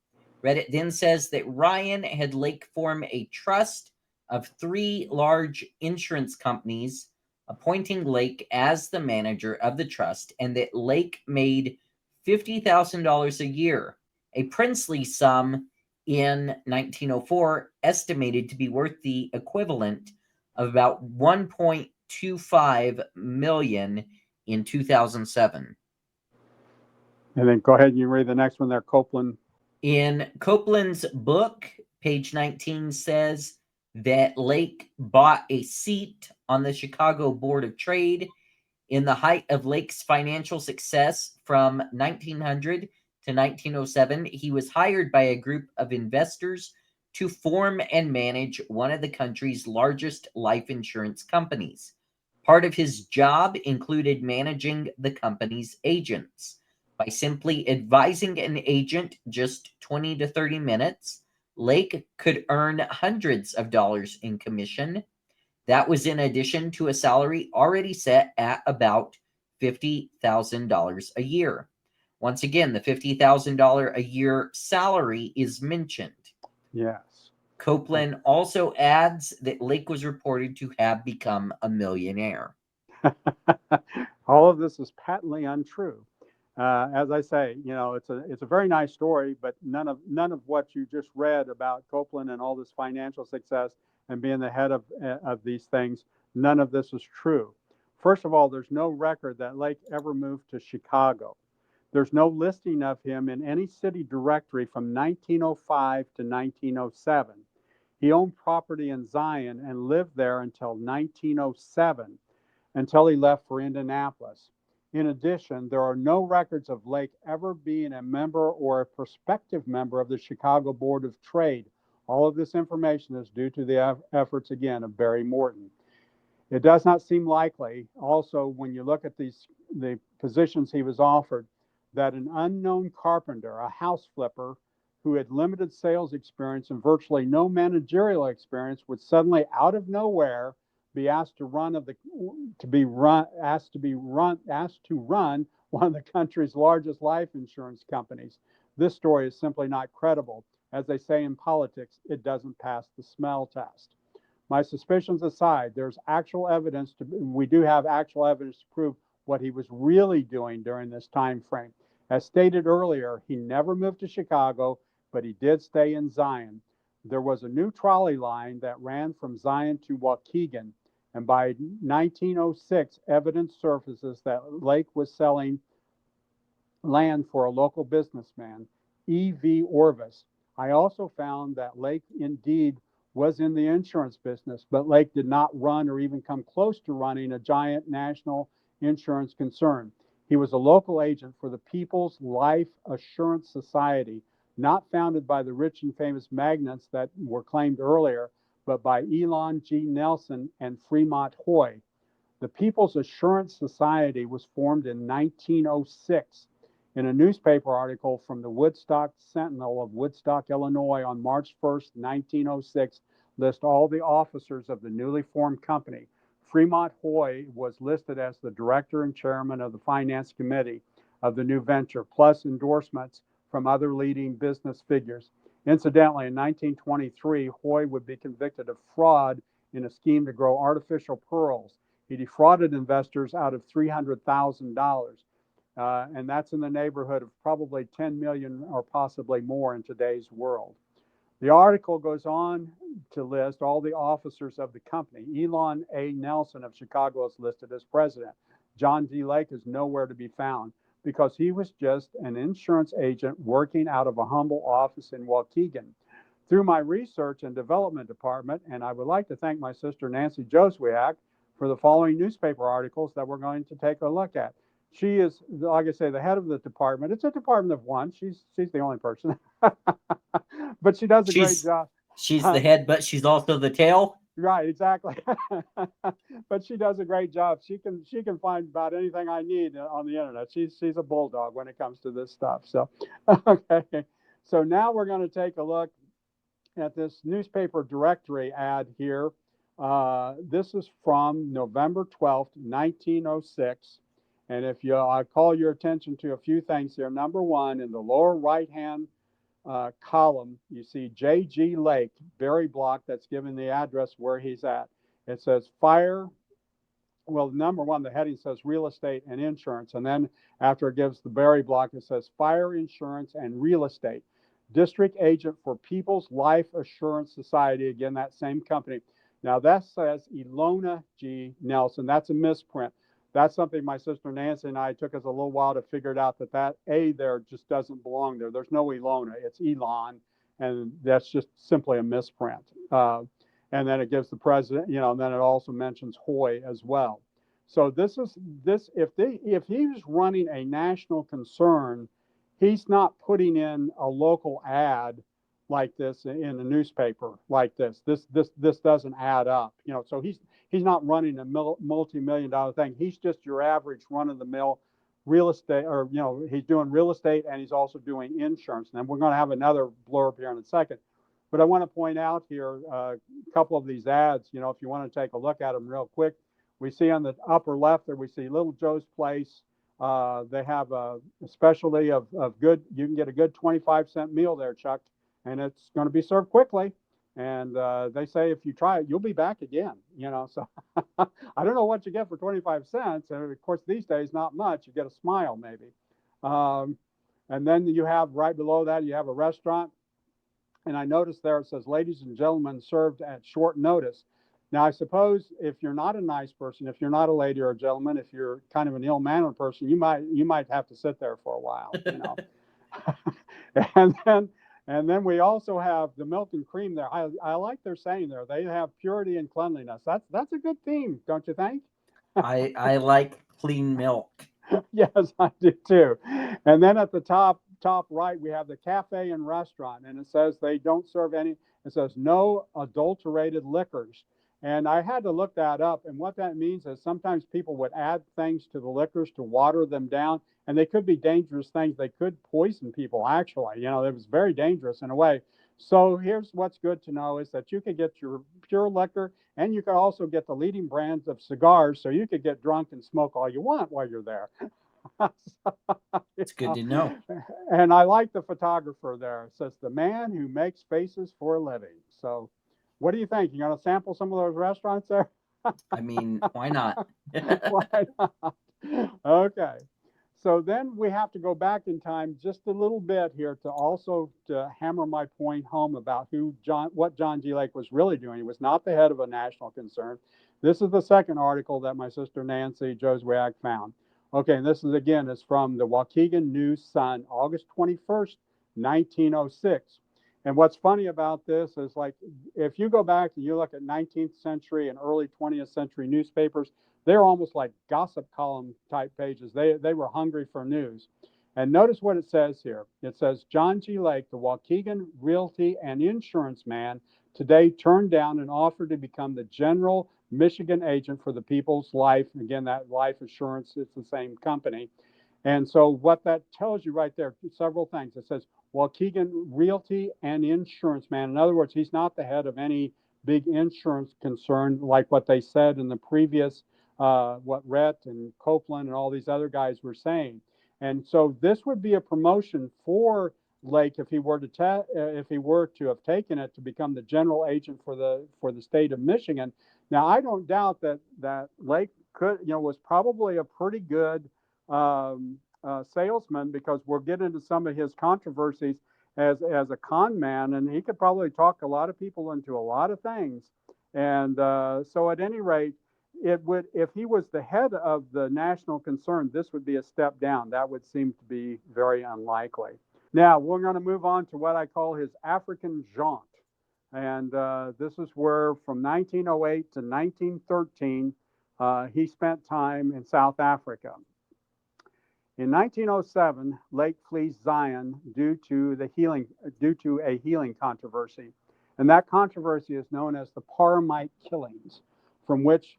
A: Reddit then says that Ryan had Lake form a trust of three large insurance companies, appointing Lake as the manager of the trust, and that Lake made $50,000 a year, a princely sum in 1904, estimated to be worth the equivalent of about 1.25 million in 2007.
B: And then go ahead and you read the next one there, Copeland.
A: In Copeland's book, page 19 says that Lake bought a seat on the Chicago Board of Trade in the height of Lake's financial success from 1900 to 1907. He was hired by a group of investors to form and manage one of the country's largest life insurance companies. Part of his job included managing the company's agents. By simply advising an agent just 20 to 30 minutes, Lake could earn hundreds of dollars in commission. That was in addition to a salary already set at about $50,000 a year. Once again, the $50,000 a year salary is mentioned.
B: Yes.
A: Copeland also adds that Lake was reported to have become a millionaire.
B: All of this is patently untrue. As I say, it's a very nice story, but none of what you just read about Copeland and all this financial success and being the head of these things, none of this is true. First of all, there's no record that Lake ever moved to Chicago. There's no listing of him in any city directory from 1905 to 1907. He owned property in Zion and lived there until 1907, until he left for Indianapolis. In addition, there are no records of Lake ever being a member or a prospective member of the Chicago Board of Trade. All of this information is due to the efforts, again, of Barry Morton. It does not seem likely, also, when you look at the positions he was offered, that an unknown carpenter, a house flipper, who had limited sales experience and virtually no managerial experience, would suddenly, out of nowhere, be asked to run one of the country's largest life insurance companies. This story is simply not credible. As they say in politics, it doesn't pass the smell test. My suspicions aside, we do have actual evidence to prove what he was really doing during this time frame. As stated earlier, he never moved to Chicago, but he did stay in Zion. There was a new trolley line that ran from Zion to Waukegan, and by 1906, evidence surfaces that Lake was selling land for a local businessman, E.V. Orvis. I also found that Lake indeed was in the insurance business, but Lake did not run or even come close to running a giant national insurance concern. He was a local agent for the People's Life Assurance Society, not founded by the rich and famous magnates that were claimed earlier, but by Elon G. Nelson and Fremont Hoy. The People's Assurance Society was formed in 1906. In a newspaper article from the Woodstock Sentinel of Woodstock, Illinois, on March 1st, 1906, list all the officers of the newly formed company. Fremont Hoy was listed as the director and chairman of the finance committee of the new venture, plus endorsements from other leading business figures. Incidentally, in 1923, Hoy would be convicted of fraud in a scheme to grow artificial pearls. He defrauded investors out of $300,000. And that's in the neighborhood of probably 10 million or possibly more in today's world. The article goes on to list all the officers of the company. Elon A. Nelson of Chicago is listed as president. John D. Lake is nowhere to be found. because he was just an insurance agent working out of a humble office in Waukegan. Through my research and development department, and I would like to thank my sister Nancy Joswiak for the following newspaper articles that we're going to take a look at. She is, like I say, the head of the department. It's a department of one. She's the only person, but she does a great
A: She's
B: job.
A: she's the head, but she's also the tail.
B: Right, exactly. But she does a great job. She can find about anything I need on the internet. She's a bulldog when it comes to this stuff. So, okay. So now we're going to take a look at this newspaper directory ad here. This is from November 12th, 1906. And if you, I call your attention to a few things here. Number one, in the lower right-hand column, you see J.G. Lake, Berry Block, that's given the address where he's at. It says fire. Well, number one, the heading says real estate and insurance. And then after it gives the Berry Block, it says fire insurance and real estate. District agent for People's Life Assurance Society. Again, that same company. Now that says Ilona G. Nelson. That's a misprint. That's something my sister Nancy and I took us a little while to figure it out, that A there just doesn't belong there. There's no Ilona. It's Elon. And that's just simply a misprint. And then it gives the president, and then it also mentions Hoy as well. So this if he's running a national concern, he's not putting in a local ad like this in a newspaper like this. This doesn't add up, So he's not running a multi-million-dollar thing. He's just your average run-of-the-mill real estate, or he's doing real estate and he's also doing insurance. And we're going to have another blurb here in a second. But I want to point out here a couple of these ads. If you want to take a look at them real quick, we see on the upper left there, we see Little Joe's Place. They have a specialty of good. You can get a good 25-cent meal there, Chuck, and it's going to be served quickly. And they say if you try it, you'll be back again. So I don't know what you get for 25 cents. And of course, these days, not much. You get a smile maybe. And then you have right below that, you have a restaurant. And I noticed there it says, ladies and gentlemen, served at short notice. Now, I suppose if you're not a nice person, if you're not a lady or a gentleman, if you're kind of an ill-mannered person, you might have to sit there for a while, And then we also have the milk and cream there. I like their saying there. They have purity and cleanliness. That's a good theme, don't you think?
A: I like clean milk.
B: Yes, I do too. And then at the top right, we have the cafe and restaurant, and it says they don't serve any. It says no adulterated liquors. And I had to look that up. And what that means is sometimes people would add things to the liquors to water them down, and they could be dangerous things. They could poison people, actually. It was very dangerous in a way. So here's what's good to know is that you could get your pure liquor, and you could also get the leading brands of cigars, so you could get drunk and smoke all you want while you're there.
A: It's good to know.
B: And I like the photographer there. It says, the man who makes faces for a living. So what do you think? You going to sample some of those restaurants there?
A: I mean, why not?
B: Why not? Okay. So then we have to go back in time just a little bit here to hammer my point home about what John G. Lake was really doing. He was not the head of a national concern. This is the second article that my sister Nancy Joswiak found. Okay, and this is from the Waukegan News-Sun, August 21st, 1906. And what's funny about this is, like, if you go back and you look at 19th century and early 20th century newspapers, they're almost like gossip column type pages. They were hungry for news. And notice what it says here. It says, John G. Lake, the Waukegan realty and insurance man, today turned down an offer to become the general Michigan agent for the People's Life. Again, that life assurance, it's the same company. And so what that tells you right there, several things. It says Waukegan realty and insurance man. In other words, he's not the head of any big insurance concern like what they said in the previous, what Rhett and Copeland and all these other guys were saying. And so this would be a promotion for Lake if he were to have taken it to become the general agent for the state of Michigan. Now, I don't doubt that Lake was probably a pretty good salesman, because we'll get into some of his controversies as a con man, and he could probably talk a lot of people into a lot of things. And so at any rate, it would, if he was the head of the national concern, this would be a step down. That would seem to be very unlikely. Now, we're going to move on to what I call his African jaunt. And this is where from 1908 to 1913, he spent time in South Africa. In 1907, Lake flees Zion due to a healing controversy, and that controversy is known as the Parhamite killings, from which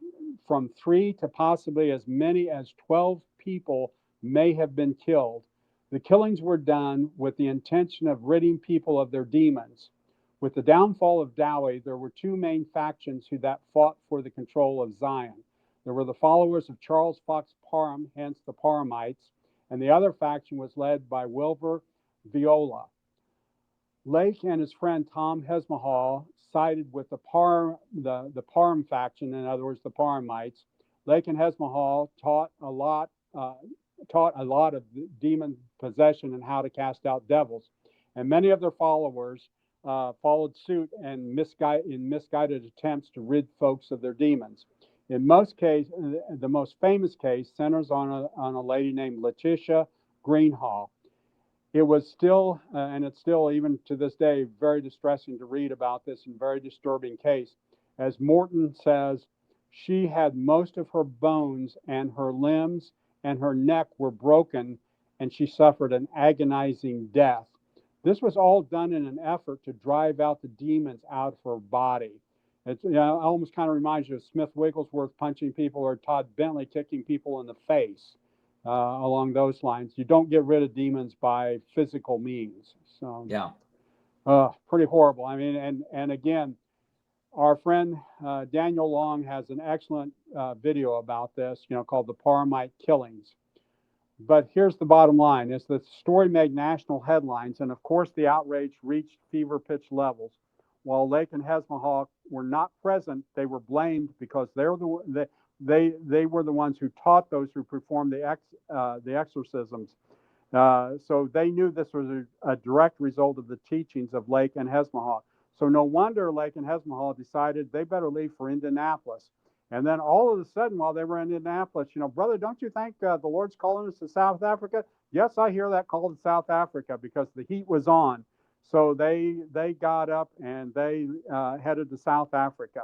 B: from 3 to possibly as many as 12 people may have been killed. The killings were done with the intention of ridding people of their demons. With the downfall of Dowie, there were two main factions who that fought for the control of Zion. There were the followers of Charles Fox Parham, hence the Parhamites, and the other faction was led by Wilbur Viola. Lake and his friend Tom Hesmahal sided with the Parham faction, in other words, the Parhamites. Lake and Hesmahal taught a lot of demon possession and how to cast out devils, and many of their followers followed suit and misguided attempts to rid folks of their demons. In most cases, the most famous case centers on a lady named Letitia Greenhall. It was still, and it's still even to this day, very distressing to read about this and very disturbing case. As Morton says, she had most of her bones and her limbs and her neck were broken, and she suffered an agonizing death. This was all done in an effort to drive out the demons out of her body. It almost kind of reminds you of Smith Wigglesworth punching people or Todd Bentley kicking people in the face, along those lines. You don't get rid of demons by physical means. So,
A: Yeah.
B: pretty horrible. I mean, and again, our friend Daniel Long has an excellent video about this, called the Parhamite Killings. But here's the bottom line: is the story made national headlines, and of course the outrage reached fever pitch levels. While Lake and Hesmahal were not present, they were blamed because they were the ones who taught those who performed the exorcisms. So they knew this was a direct result of the teachings of Lake and Hesmahal. So no wonder Lake and Hesmahal decided they better leave for Indianapolis. And then all of a sudden, while they were in Indianapolis, brother, don't you think the Lord's calling us to South Africa? Yes, I hear that call to South Africa, because the heat was on. So they got up and they headed to South Africa.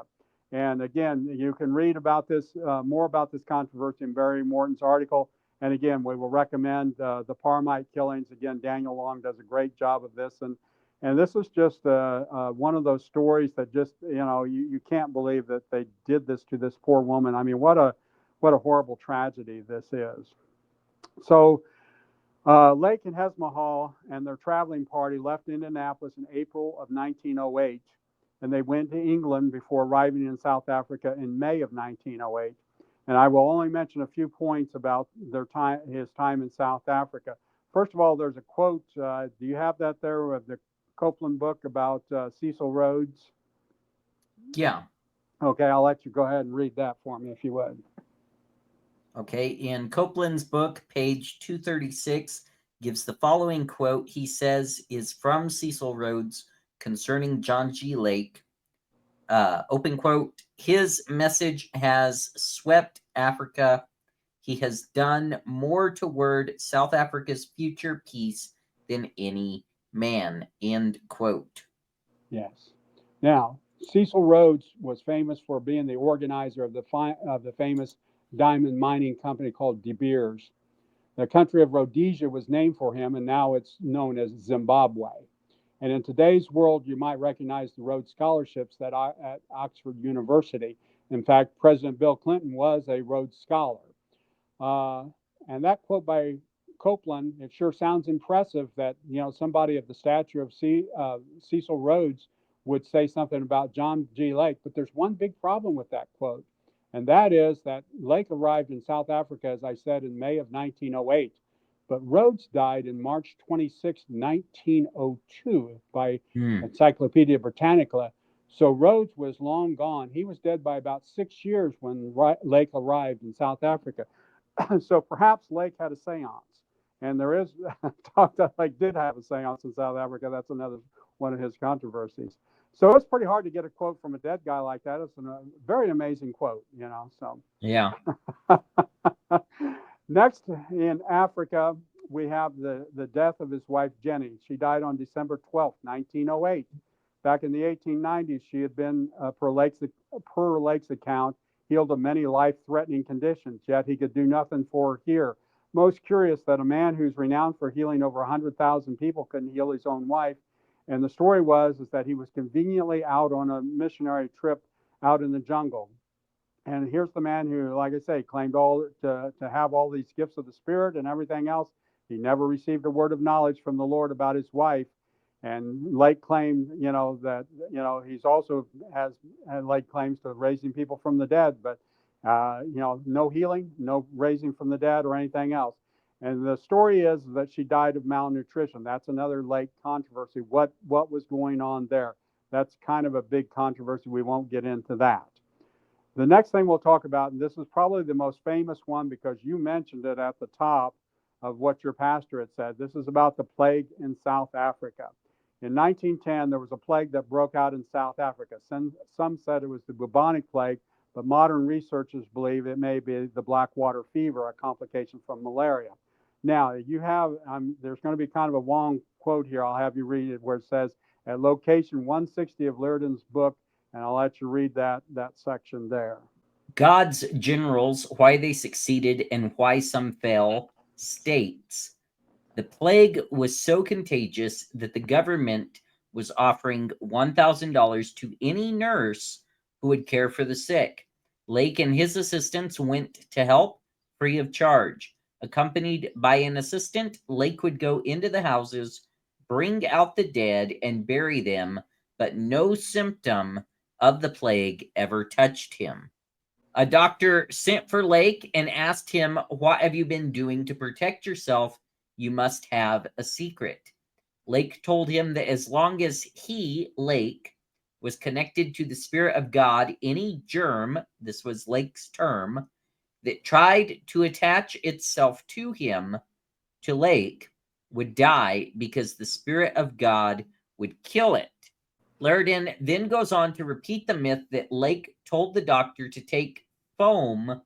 B: And again, you can read about this, more about this controversy in Barry Morton's article. And again, we will recommend the Parhamite killings. Again, Daniel Long does a great job of this. And this is just one of those stories that just, you can't believe that they did this to this poor woman. I mean, what a horrible tragedy this is. So Lake and Hesmahal and their traveling party left Indianapolis in April of 1908, and they went to England before arriving in South Africa in May of 1908. And I will only mention a few points about his time in South Africa. First of all, there's a quote. Do you have that there with the Copeland book about Cecil Rhodes?
A: Yeah.
B: Okay, I'll let you go ahead and read that for me if you would.
A: Okay, in Copeland's book, page 236, gives the following quote. He says is from Cecil Rhodes concerning John G. Lake. Open quote, his message has swept Africa. He has done more toward South Africa's future peace than any man, end quote.
B: Yes. Now, Cecil Rhodes was famous for being the organizer of the famous diamond mining company called De Beers. The country of Rhodesia was named for him, and now it's known as Zimbabwe. And in today's world, you might recognize the Rhodes Scholarships at Oxford University. In fact, President Bill Clinton was a Rhodes Scholar. And that quote by Copeland, it sure sounds impressive that somebody of the stature of Cecil Rhodes would say something about John G. Lake. But there's one big problem with that quote, and that is that Lake arrived in South Africa, as I said, in May of 1908. But Rhodes died in March 26, 1902, by Encyclopedia Britannica. So Rhodes was long gone. He was dead by about 6 years when Lake arrived in South Africa. So perhaps Lake had a seance. And there is talk that Lake did have a seance in South Africa. That's another one of his controversies. So it's pretty hard to get a quote from a dead guy like that. It's a very amazing quote, so.
A: Yeah.
B: Next, in Africa, we have the death of his wife, Jenny. She died on December 12th, 1908. Back in the 1890s, she had been, per Lake's account, healed of many life-threatening conditions, yet he could do nothing for her here. Most curious that a man who's renowned for healing over 100,000 people couldn't heal his own wife. And the story is that he was conveniently out on a missionary trip out in the jungle. And here's the man who, like I say, claimed to have all these gifts of the Spirit and everything else. He never received a word of knowledge from the Lord about his wife. And Lake claimed, that, he's also Lake claims to raising people from the dead, but, no healing, no raising from the dead or anything else. And the story is that she died of malnutrition. That's another Lake controversy. What was going on there? That's kind of a big controversy. We won't get into that. The next thing we'll talk about, and this is probably the most famous one because you mentioned it at the top of what your pastor had said. This is about the plague in South Africa. In 1910, there was a plague that broke out in South Africa. Some said it was the bubonic plague, but modern researchers believe it may be the black water fever, a complication from malaria. Now, there's going to be kind of a long quote here. I'll have you read it where it says, at location 160 of Liardon's book, and I'll let you read that section there.
A: God's generals, why they succeeded and why some fell, states, the plague was so contagious that the government was offering $1,000 to any nurse who would care for the sick. Lake and his assistants went to help free of charge. Accompanied by an assistant, Lake would go into the houses, bring out the dead, and bury them, but no symptom of the plague ever touched him. A doctor sent for Lake and asked him, what have you been doing to protect yourself? You must have a secret. Lake told him that as long as he, Lake, was connected to the Spirit of God, any germ, this was Lake's term, that tried to attach itself to him, to Lake, would die because the Spirit of God would kill it. Liardon then goes on to repeat the myth that Lake told the doctor to take foam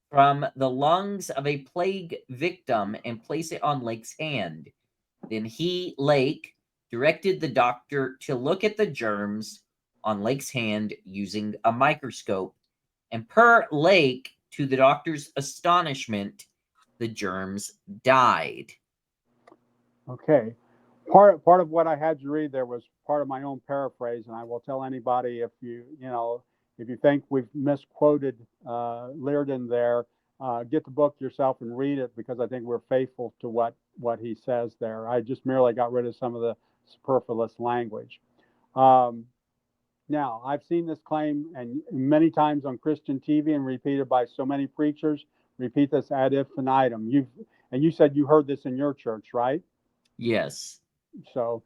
A: from the lungs of a plague victim and place it on Lake's hand. Then he, Lake, directed the doctor to look at the germs on Lake's hand using a microscope. And per Lake, to the doctor's astonishment, the germs died.
B: Okay. Part of what I had you read there was part of my own paraphrase, and I will tell anybody if you think we've misquoted Liardon there, get the book yourself and read it because I think we're faithful to what he says there. I just merely got rid of some of the superfluous language. Now, I've seen this claim and many times on Christian TV and repeated by so many preachers. Repeat this ad infinitum. You said you heard this in your church, right?
A: Yes.
B: So,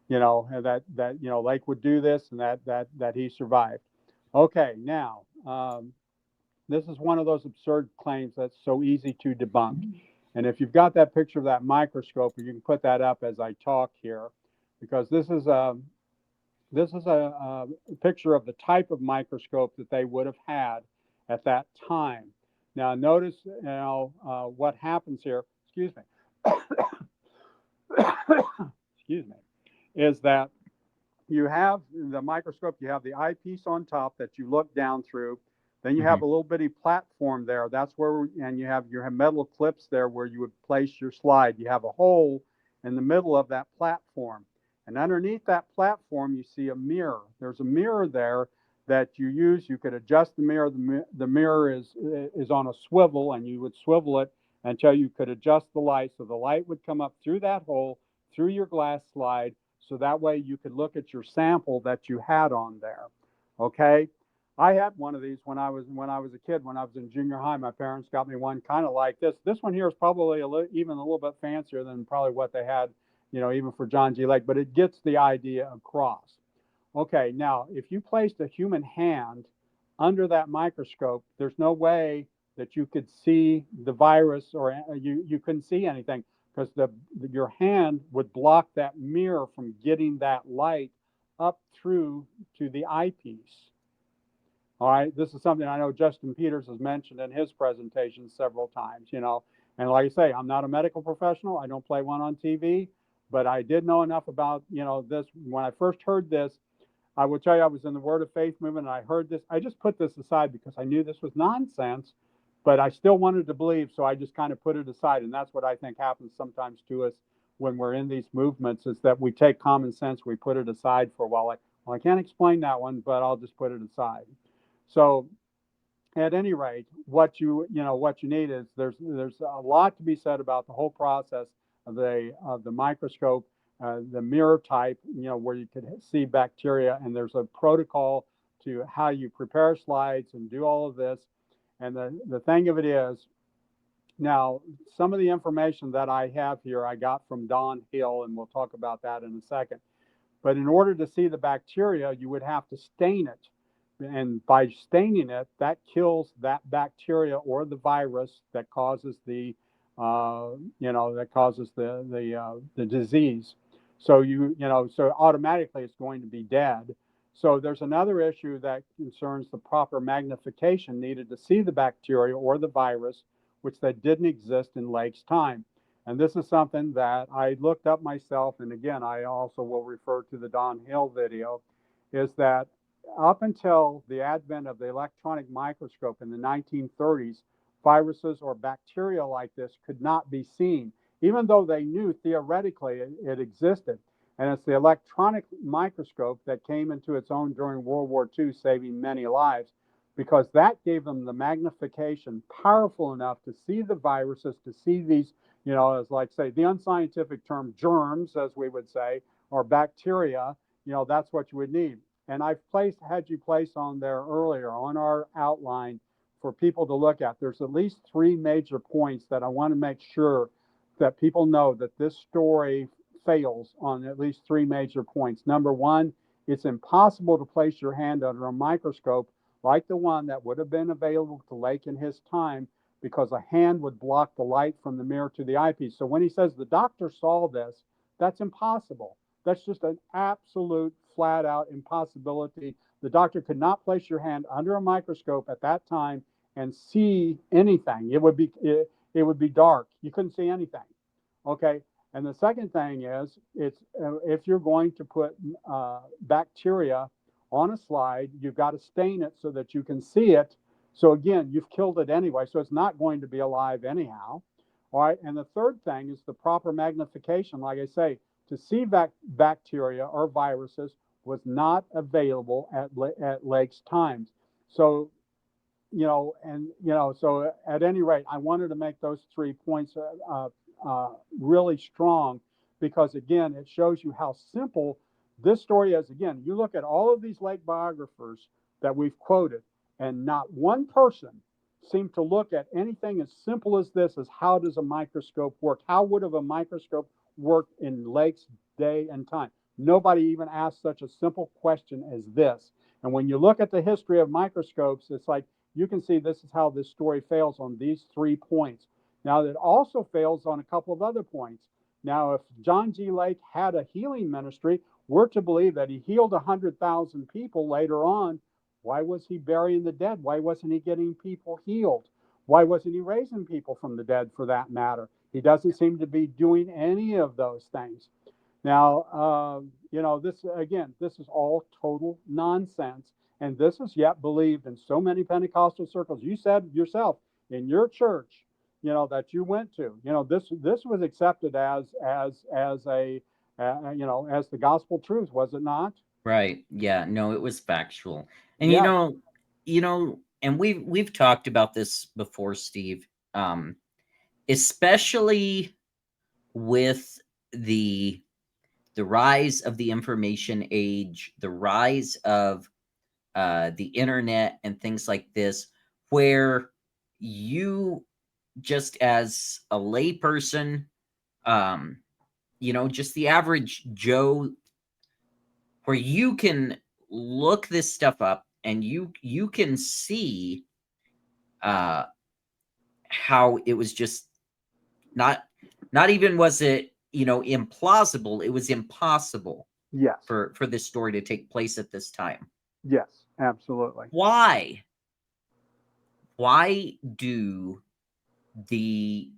B: that Lake would do this and that he survived. Okay, now this is one of those absurd claims that's so easy to debunk. And if you've got that picture of that microscope, you can put that up as I talk here, because this is a picture of the type of microscope that they would have had at that time. Now, notice what happens here. Excuse me. Excuse me. Is that you have the microscope, you have the eyepiece on top that you look down through. Then you have a little bitty platform there. That's where, and you have your metal clips there where you would place your slide. You have a hole in the middle of that platform. And underneath that platform, you see a mirror. There's a mirror there that you use. You could adjust the mirror. The mirror is on a swivel, and you would swivel it until you could adjust the light. So the light would come up through that hole, through your glass slide, so that way you could look at your sample that you had on there. Okay? I had one of these when I was a kid. When I was in junior high, my parents got me one kind of like this. This one here is probably even a little bit fancier than probably what they had, even for John G. Lake, but it gets the idea across. Okay, now, if you placed a human hand under that microscope, there's no way that you could see the virus, or you couldn't see anything, because your hand would block that mirror from getting that light up through to the eyepiece. All right, this is something I know Justin Peters has mentioned in his presentation several times, And like I say, I'm not a medical professional. I don't play one on TV, but I did know enough about, this. When I first heard this, I will tell you, I was in the Word of Faith movement and I heard this. I just put this aside because I knew this was nonsense, but I still wanted to believe. So I just kind of put it aside. And that's what I think happens sometimes to us when we're in these movements, is that we take common sense, we put it aside for a while. Like, well, I can't explain that one, but I'll just put it aside. So at any rate, what you need is there's a lot to be said about the whole process of the microscope, the mirror type, where you could see bacteria, and there's a protocol to how you prepare slides and do all of this. And the thing of it is, now some of the information that I have here I got from Don Hill, and we'll talk about that in a second. But in order to see the bacteria, you would have to stain it. And by staining it, that kills that bacteria or the virus that causes the disease. So so automatically it's going to be dead. So there's another issue that concerns the proper magnification needed to see the bacteria or the virus, which that didn't exist in Lake's time. And this is something that I looked up myself. And again, I also will refer to the Don Hill video, is that up until the advent of the electronic microscope in the 1930s, viruses or bacteria like this could not be seen, even though they knew theoretically it existed. And it's the electronic microscope that came into its own during World War II, saving many lives, because that gave them the magnification powerful enough to see the viruses, to see these, as like say the unscientific term germs, as we would say, or bacteria, that's what you would need. And I've had you place on there earlier on our outline for people to look at. There's at least 3 major points that I want to make sure that people know that this story fails on at least 3 major points. Number one, it's impossible to place your hand under a microscope like the one that would have been available to Lake in his time, because a hand would block the light from the mirror to the eyepiece. So when he says the doctor saw this, that's impossible. That's just an absolute flat out impossibility. The doctor could not place your hand under a microscope at that time and see anything. It would be dark. You couldn't see anything. Okay. And the second thing is, it's if you're going to put bacteria on a slide, you've got to stain it so that you can see it. So again, you've killed it anyway, so it's not going to be alive anyhow. All right. And the third thing is the proper magnification. Like I say, to see bacteria or viruses was not available at Lake's times. So, so at any rate, I wanted to make those 3 points really strong, because again, it shows you how simple this story is. Again, you look at all of these Lake biographers that we've quoted, and not one person seemed to look at anything as simple as this, as how does a microscope work? How would have a microscope worked in Lake's day and time? Nobody even asked such a simple question as this. And when you look at the history of microscopes, it's like you can see this is how this story fails on these 3 points. Now, it also fails on a couple of other points. Now, if John G. Lake had a healing ministry, we're to believe that he healed 100,000 people later on. Why was he burying the dead? Why wasn't he getting people healed? Why wasn't he raising people from the dead, for that matter? He doesn't seem to be doing any of those things. Now, this is all total nonsense. And this is yet believed in so many Pentecostal circles. You said yourself, in your church, that you went to, this was accepted as the gospel truth, was it not?
A: Right. Yeah. No, it was factual. And
B: Yeah.
A: and we've talked about this before, Steve. Especially with the rise of the information age, the rise of the internet and things like this, where you, just as a layperson, just the average Joe, where you can look this stuff up and you can see how it was just not even was it implausible, it was impossible
B: Yes.
A: for this story to take place at this time.
B: Yes, absolutely.
A: Why? Why do the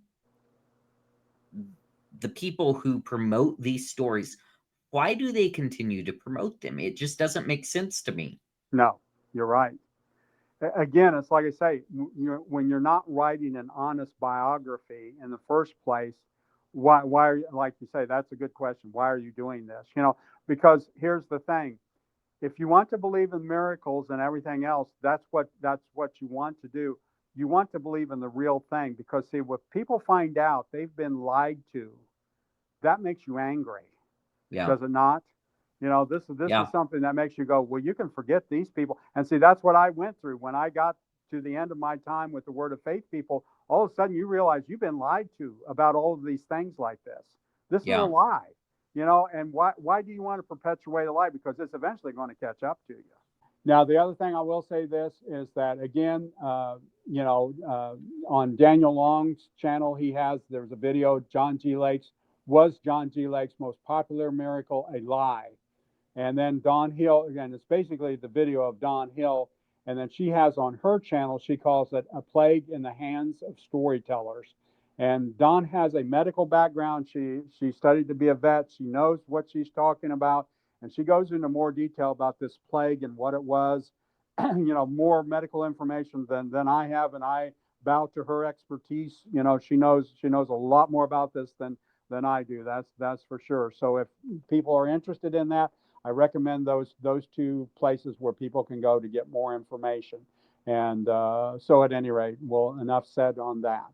A: people who promote these stories, why do they continue to promote them? It just doesn't make sense to me.
B: No, you're right. Again, it's like I say, when you're not writing an honest biography in the first place, why are you, like you say, that's a good question. Why are you doing this? Because here's the thing. If you want to believe in miracles and everything else, that's what you want to do. You want to believe in the real thing, because see, what people find out they've been lied to, that makes you angry,
A: Yeah.
B: does it not? This
A: Yeah.
B: is something that makes you go, well, you can forget these people. And see, that's what I went through when I got to the end of my time with the Word of Faith people. All of a sudden, you realize you've been lied to about all of these things like this. This is a
A: Yeah.
B: lie, And why do you want to perpetuate a lie? Because it's eventually going to catch up to you. Now, the other thing I will say this is that again, on Daniel Long's channel, there's a video. John G. Lake's most popular miracle a lie? And then Dawn Hill, again, it's basically the video of Dawn Hill. And then she has on her channel, she calls it a plague in the hands of storytellers. And Dawn has a medical background. She studied to be a vet. She knows what she's talking about. And she goes into more detail about this plague and what it was, more medical information than I have. And I bow to her expertise. She knows a lot more about this than I do. That's for sure. So if people are interested in that, I recommend those two places where people can go to get more information. And so, at any rate, well, enough said on that.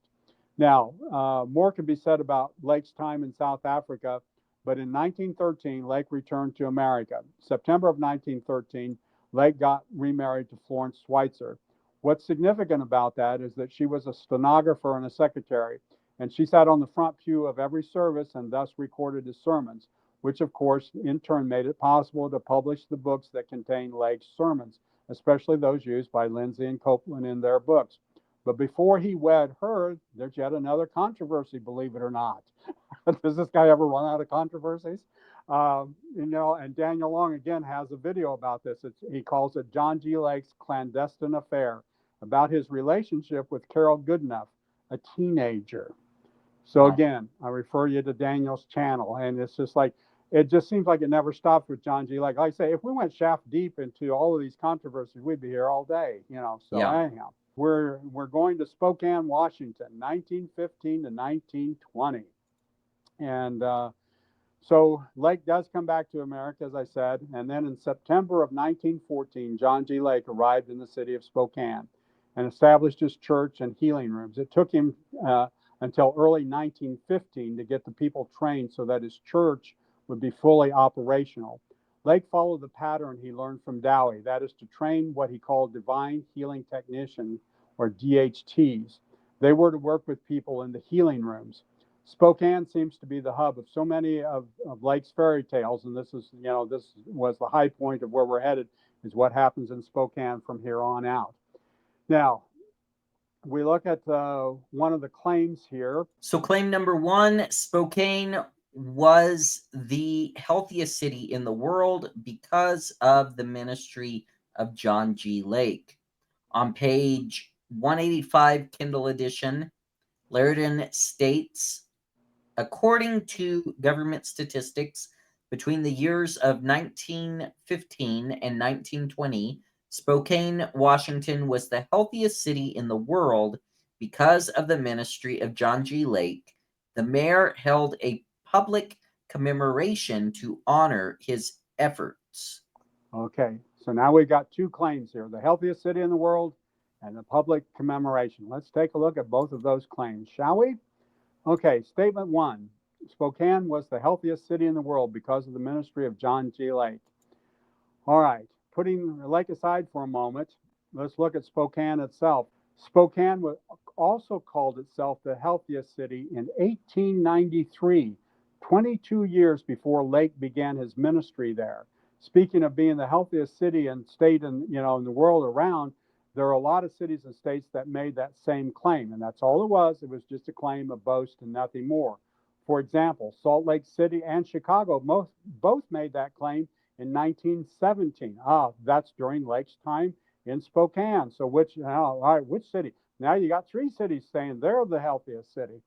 B: Now, more can be said about Lake's time in South Africa, but in 1913, Lake returned to America. September of 1913, Lake got remarried to Florence Schweitzer. What's significant about that is that she was a stenographer and a secretary, and she sat on the front pew of every service and thus recorded his sermons, which of course in turn made it possible to publish the books that contain Lake's sermons, especially those used by Lindsay and Copeland in their books. But before he wed her, there's yet another controversy, believe it or not. Does this guy ever run out of controversies? And Daniel Long again has a video about this. He calls it John G. Lake's Clandestine Affair, about his relationship with Carol Goodenough, a teenager. So
A: Wow.
B: again, I refer you to Daniel's channel, and it's just like, it just seems like it never stops with John G. Like I say, if we went shaft deep into all of these controversies, we'd be here all day. So
A: Yeah.
B: anyhow, we're going to Spokane, Washington, 1915 to 1920, and so Lake does come back to America, as I said, and then in September of 1914, John G. Lake arrived in the city of Spokane and established his church and healing rooms. It took him until early 1915 to get the people trained so that his church would be fully operational. Lake followed the pattern he learned from Dowie, that is to train what he called divine healing technicians, or DHTs. They were to work with people in the healing rooms. Spokane seems to be the hub of so many of Lake's fairy tales, and this was the high point of where we're headed, is what happens in Spokane from here on out. Now, we look at one of the claims here.
A: So, claim number one, Spokane was the healthiest city in the world because of the ministry of John G. Lake. On page 185, Kindle edition, Laridan states, according to government statistics, between the years of 1915 and 1920, Spokane, Washington was the healthiest city in the world because of the ministry of John G. Lake. The mayor held a public commemoration to honor his efforts.
B: Okay, so now we've got two claims here, the healthiest city in the world and the public commemoration. Let's take a look at both of those claims, shall we? Okay, statement one, Spokane was the healthiest city in the world because of the ministry of John G. Lake. All right, putting the lake aside for a moment, let's look at Spokane itself. Spokane also called itself the healthiest city in 1893, 22 years before Lake began his ministry there. Speaking of being the healthiest city and state in the world around, there are a lot of cities and states that made that same claim, and that's all it was. It was just a claim, a boast, and nothing more. For example, Salt Lake City and Chicago both made that claim in 1917. That's during Lake's time in Spokane. So all right, which city? Now you got three cities saying they're the healthiest city.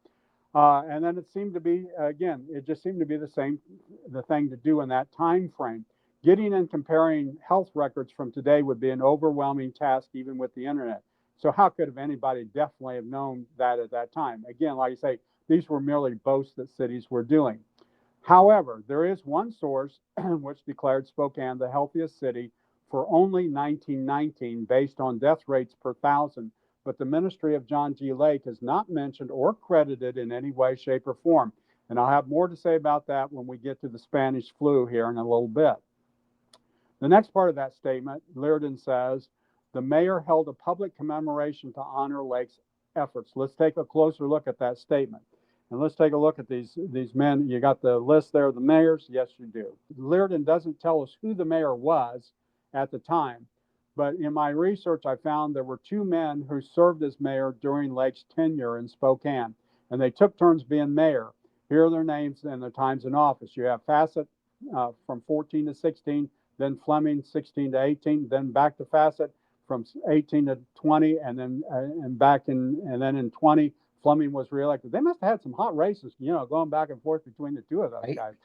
B: And then it seemed to be, again, it just seemed to be the thing to do in that time frame. Getting and comparing health records from today would be an overwhelming task, even with the internet. So how could have anybody definitely have known that at that time? Again, like I say, these were merely boasts that cities were doing. However, there is one source which declared Spokane the healthiest city for only 1919 based on death rates per thousand, but the ministry of John G. Lake is not mentioned or credited in any way, shape, or form. And I'll have more to say about that when we get to the Spanish flu here in a little bit. The next part of that statement, Leardon says, the mayor held a public commemoration to honor Lake's efforts. Let's take a closer look at that statement. And let's take a look at these men. You got the list there of the mayors? Yes, you do. Leardon doesn't tell us who the mayor was at the time, but in my research, I found there were two men who served as mayor during Lake's tenure in Spokane, and they took turns being mayor. Here are their names and their times in office. You have Fassett from 14 to 16, then Fleming 16 to 18, then back to Fassett from 18 to 20, and then and then in 20, Fleming was reelected. They must have had some hot races, going back and forth between the two of those guys.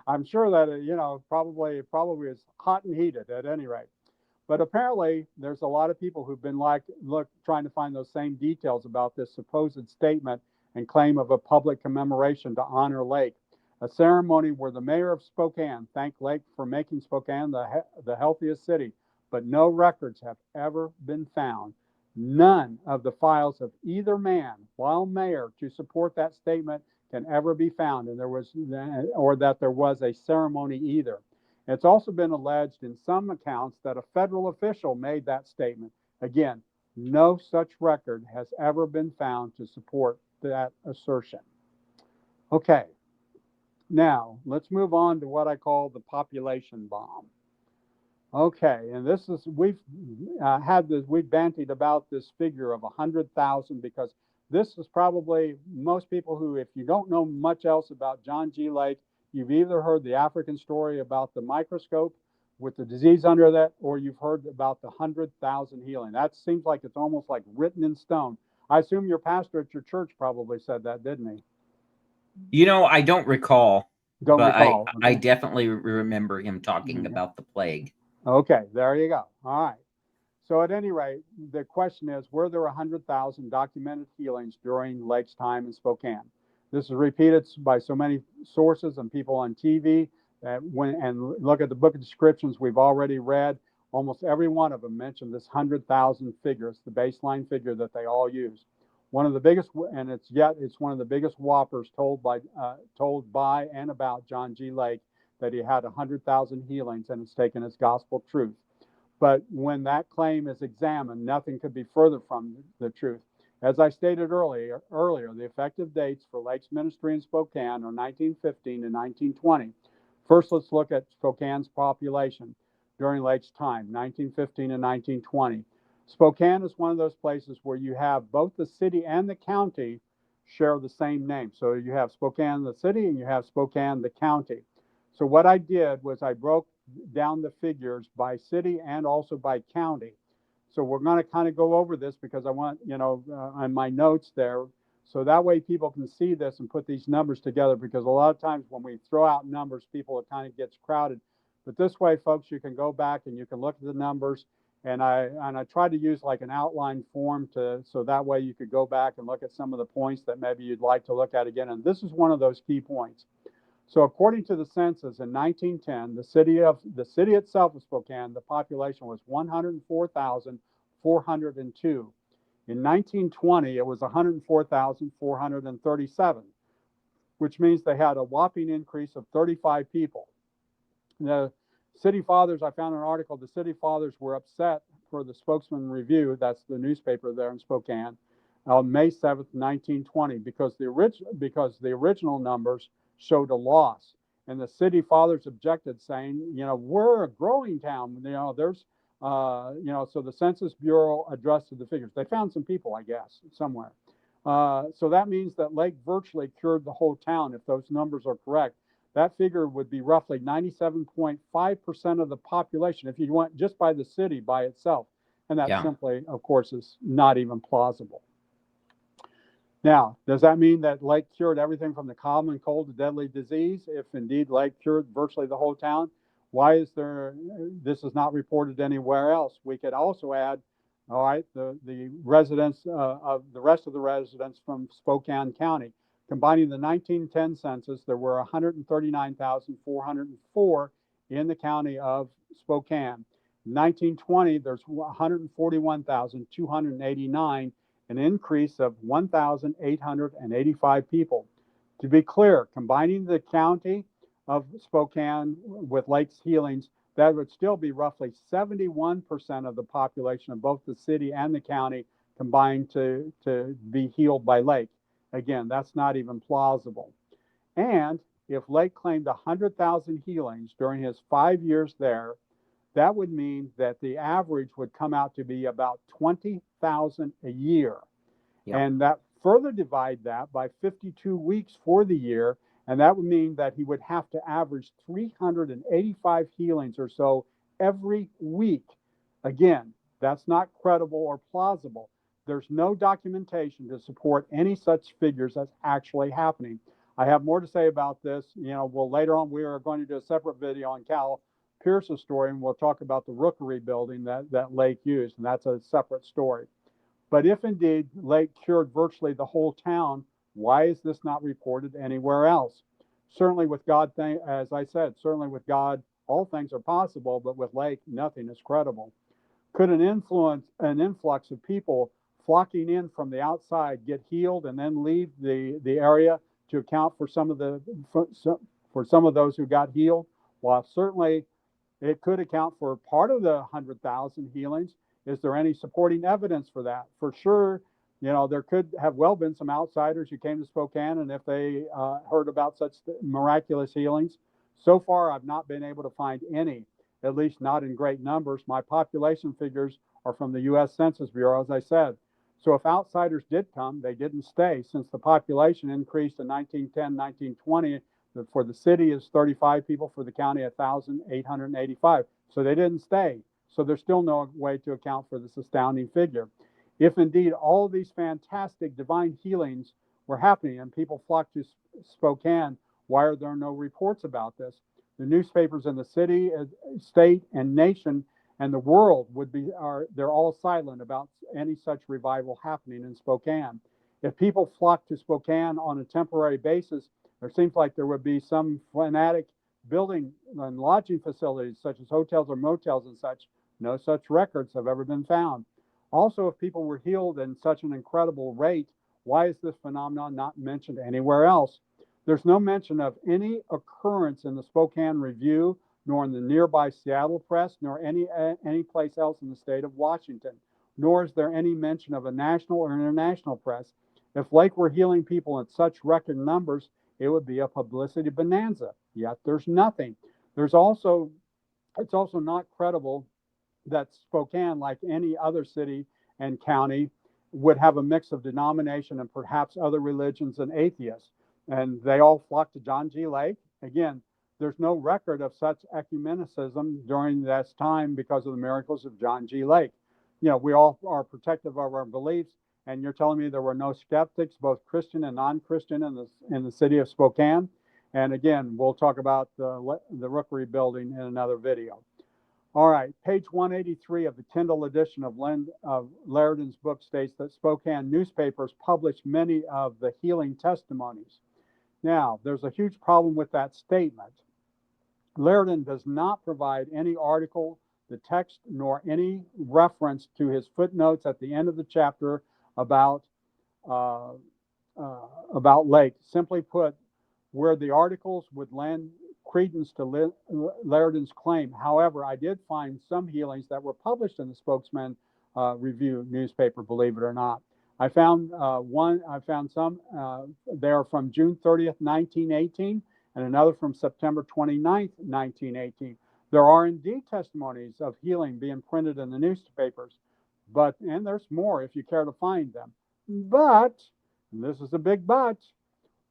B: I'm sure that probably is hot and heated at any rate. But apparently, there's a lot of people who've been trying to find those same details about this supposed statement and claim of a public commemoration to honor Lake. A ceremony where the mayor of Spokane thanked Lake for making Spokane the healthiest city, but no records have ever been found. None of the files of either man, while mayor, to support that statement can ever be found, and that there was a ceremony either. It's also been alleged in some accounts that a federal official made that statement. Again, no such record has ever been found to support that assertion. Okay, now let's move on to what I call the population bomb. Okay, and we've bantied about this figure of 100,000 because this is probably most people who, if you don't know much else about John G. Lake, you've either heard the African story about the microscope with the disease under that, or you've heard about the 100,000 healing. That seems like it's almost like written in stone. I assume your pastor at your church probably said that, didn't he?
A: I don't recall,
B: Don't
A: but
B: recall.
A: I
B: Okay.
A: definitely remember him talking about the plague.
B: Okay, there you go. All right. So at any rate, the question is, were there 100,000 documented healings during Lake's time in Spokane? This is repeated by so many sources and people on TV and look at the book of descriptions we've already read. Almost every one of them mentioned this 100,000 figure. It's the baseline figure that they all use. One of the biggest, and it's one of the biggest whoppers told by and about John G. Lake, that he had 100,000 healings, and it's taken as gospel truth. But when that claim is examined, nothing could be further from the truth. As I stated earlier, the effective dates for Lake's ministry in Spokane are 1915 to 1920. First, let's look at Spokane's population during Lake's time, 1915 to 1920. Spokane is one of those places where you have both the city and the county share the same name. So you have Spokane, the city, and you have Spokane, the county. So what I did was I broke down the figures by city and also by county. So we're going to kind of go over this because I want, on my notes there, so that way people can see this and put these numbers together, because a lot of times when we throw out numbers, it kind of gets crowded. But this way, folks, you can go back and you can look at the numbers. And I tried to use like an outline form so that way you could go back and look at some of the points that maybe you'd like to look at again. And this is one of those key points. So according to the census in 1910, the city itself of Spokane, the population was 104,402. In 1920, it was 104,437, which means they had a whopping increase of 35 people. The City Fathers, I found an article, the City Fathers were upset for the Spokesman Review, that's the newspaper there in Spokane, on May 7th, 1920, because the original numbers showed a loss. And the City Fathers objected, saying, we're a growing town. So the Census Bureau adjusted the figures. They found some people, I guess, somewhere. So that means that Lake virtually cured the whole town, if those numbers are correct. That figure would be roughly 97.5% of the population if you went just by the city by itself. And that
A: Yeah.
B: simply, of course, is not even plausible. Now, does that mean that Lake cured everything from the common cold to deadly disease? If indeed Lake cured virtually the whole town, why is this is not reported anywhere else? We could also add, all right, the residents of the rest of the residents from Spokane County. Combining the 1910 census, there were 139,404 in the county of Spokane. In 1920, there's 141,289, an increase of 1,885 people. To be clear, combining the county of Spokane with Lake's healings, that would still be roughly 71% of the population of both the city and the county combined to be healed by Lake. Again, that's not even plausible. And if Lake claimed 100,000 healings during his 5 years there, that would mean that the average would come out to be about 20,000 a year.
A: Yeah.
B: And that further divide that by 52 weeks for the year, and that would mean that he would have to average 385 healings or so every week. Again, that's not credible or plausible. There's no documentation to support any such figures that's actually happening. I have more to say about this. Well, later on, we are going to do a separate video on Cal Pierce's story, and we'll talk about the rookery building that Lake used, and that's a separate story. But if indeed Lake cured virtually the whole town, why is this not reported anywhere else? Certainly with God, as I said, certainly with God, all things are possible, but with Lake, nothing is credible. Could an influx of people flocking in from the outside get healed and then leave the area to account for some of those who got healed? Well, certainly it could account for part of the 100,000 healings. Is there any supporting evidence for that? For sure, there could have well been some outsiders who came to Spokane, and if they heard about such miraculous healings. So far, I've not been able to find any, at least not in great numbers. My population figures are from the U.S. Census Bureau, as I said. So if outsiders did come, they didn't stay. Since the population increased in 1910, 1920, for the city is 35 people, for the county 1,885. So they didn't stay. So there's still no way to account for this astounding figure. If indeed all of these fantastic divine healings were happening and people flocked to Spokane, why are there no reports about this? The newspapers in the city, state, and nation and the world they're all silent about any such revival happening in Spokane. If people flock to Spokane on a temporary basis, there seems like there would be some fanatic building and lodging facilities such as hotels or motels and such. No such records have ever been found. Also, if people were healed in such an incredible rate, why is this phenomenon not mentioned anywhere else? There's no mention of any occurrence in the Spokane Review, nor in the nearby Seattle Press, nor any place else in the state of Washington. Nor is there any mention of a national or international press. If Lake were healing people in such record numbers, it would be a publicity bonanza. Yet there's nothing. It's also not credible that Spokane, like any other city and county, would have a mix of denomination and perhaps other religions and atheists. And they all flocked to John G. Lake. Again, there's no record of such ecumenicism during this time because of the miracles of John G. Lake. We all are protective of our beliefs, and you're telling me there were no skeptics, both Christian and non-Christian, in the city of Spokane. And again, we'll talk about the rookery building in another video. All right, page 183 of the Kindle edition of Laridan's book states that Spokane newspapers published many of the healing testimonies. Now, there's a huge problem with that statement. Laridan does not provide any article, the text, nor any reference to his footnotes at the end of the chapter about Lake. Simply put, where the articles would lend credence to Laridan's claim. However, I did find some healings that were published in the Spokesman Review newspaper, believe it or not. I found some. They are from June 30th, 1918, and another from September 29th, 1918. There are indeed testimonies of healing being printed in the newspapers, and there's more if you care to find them. But And this is a big but.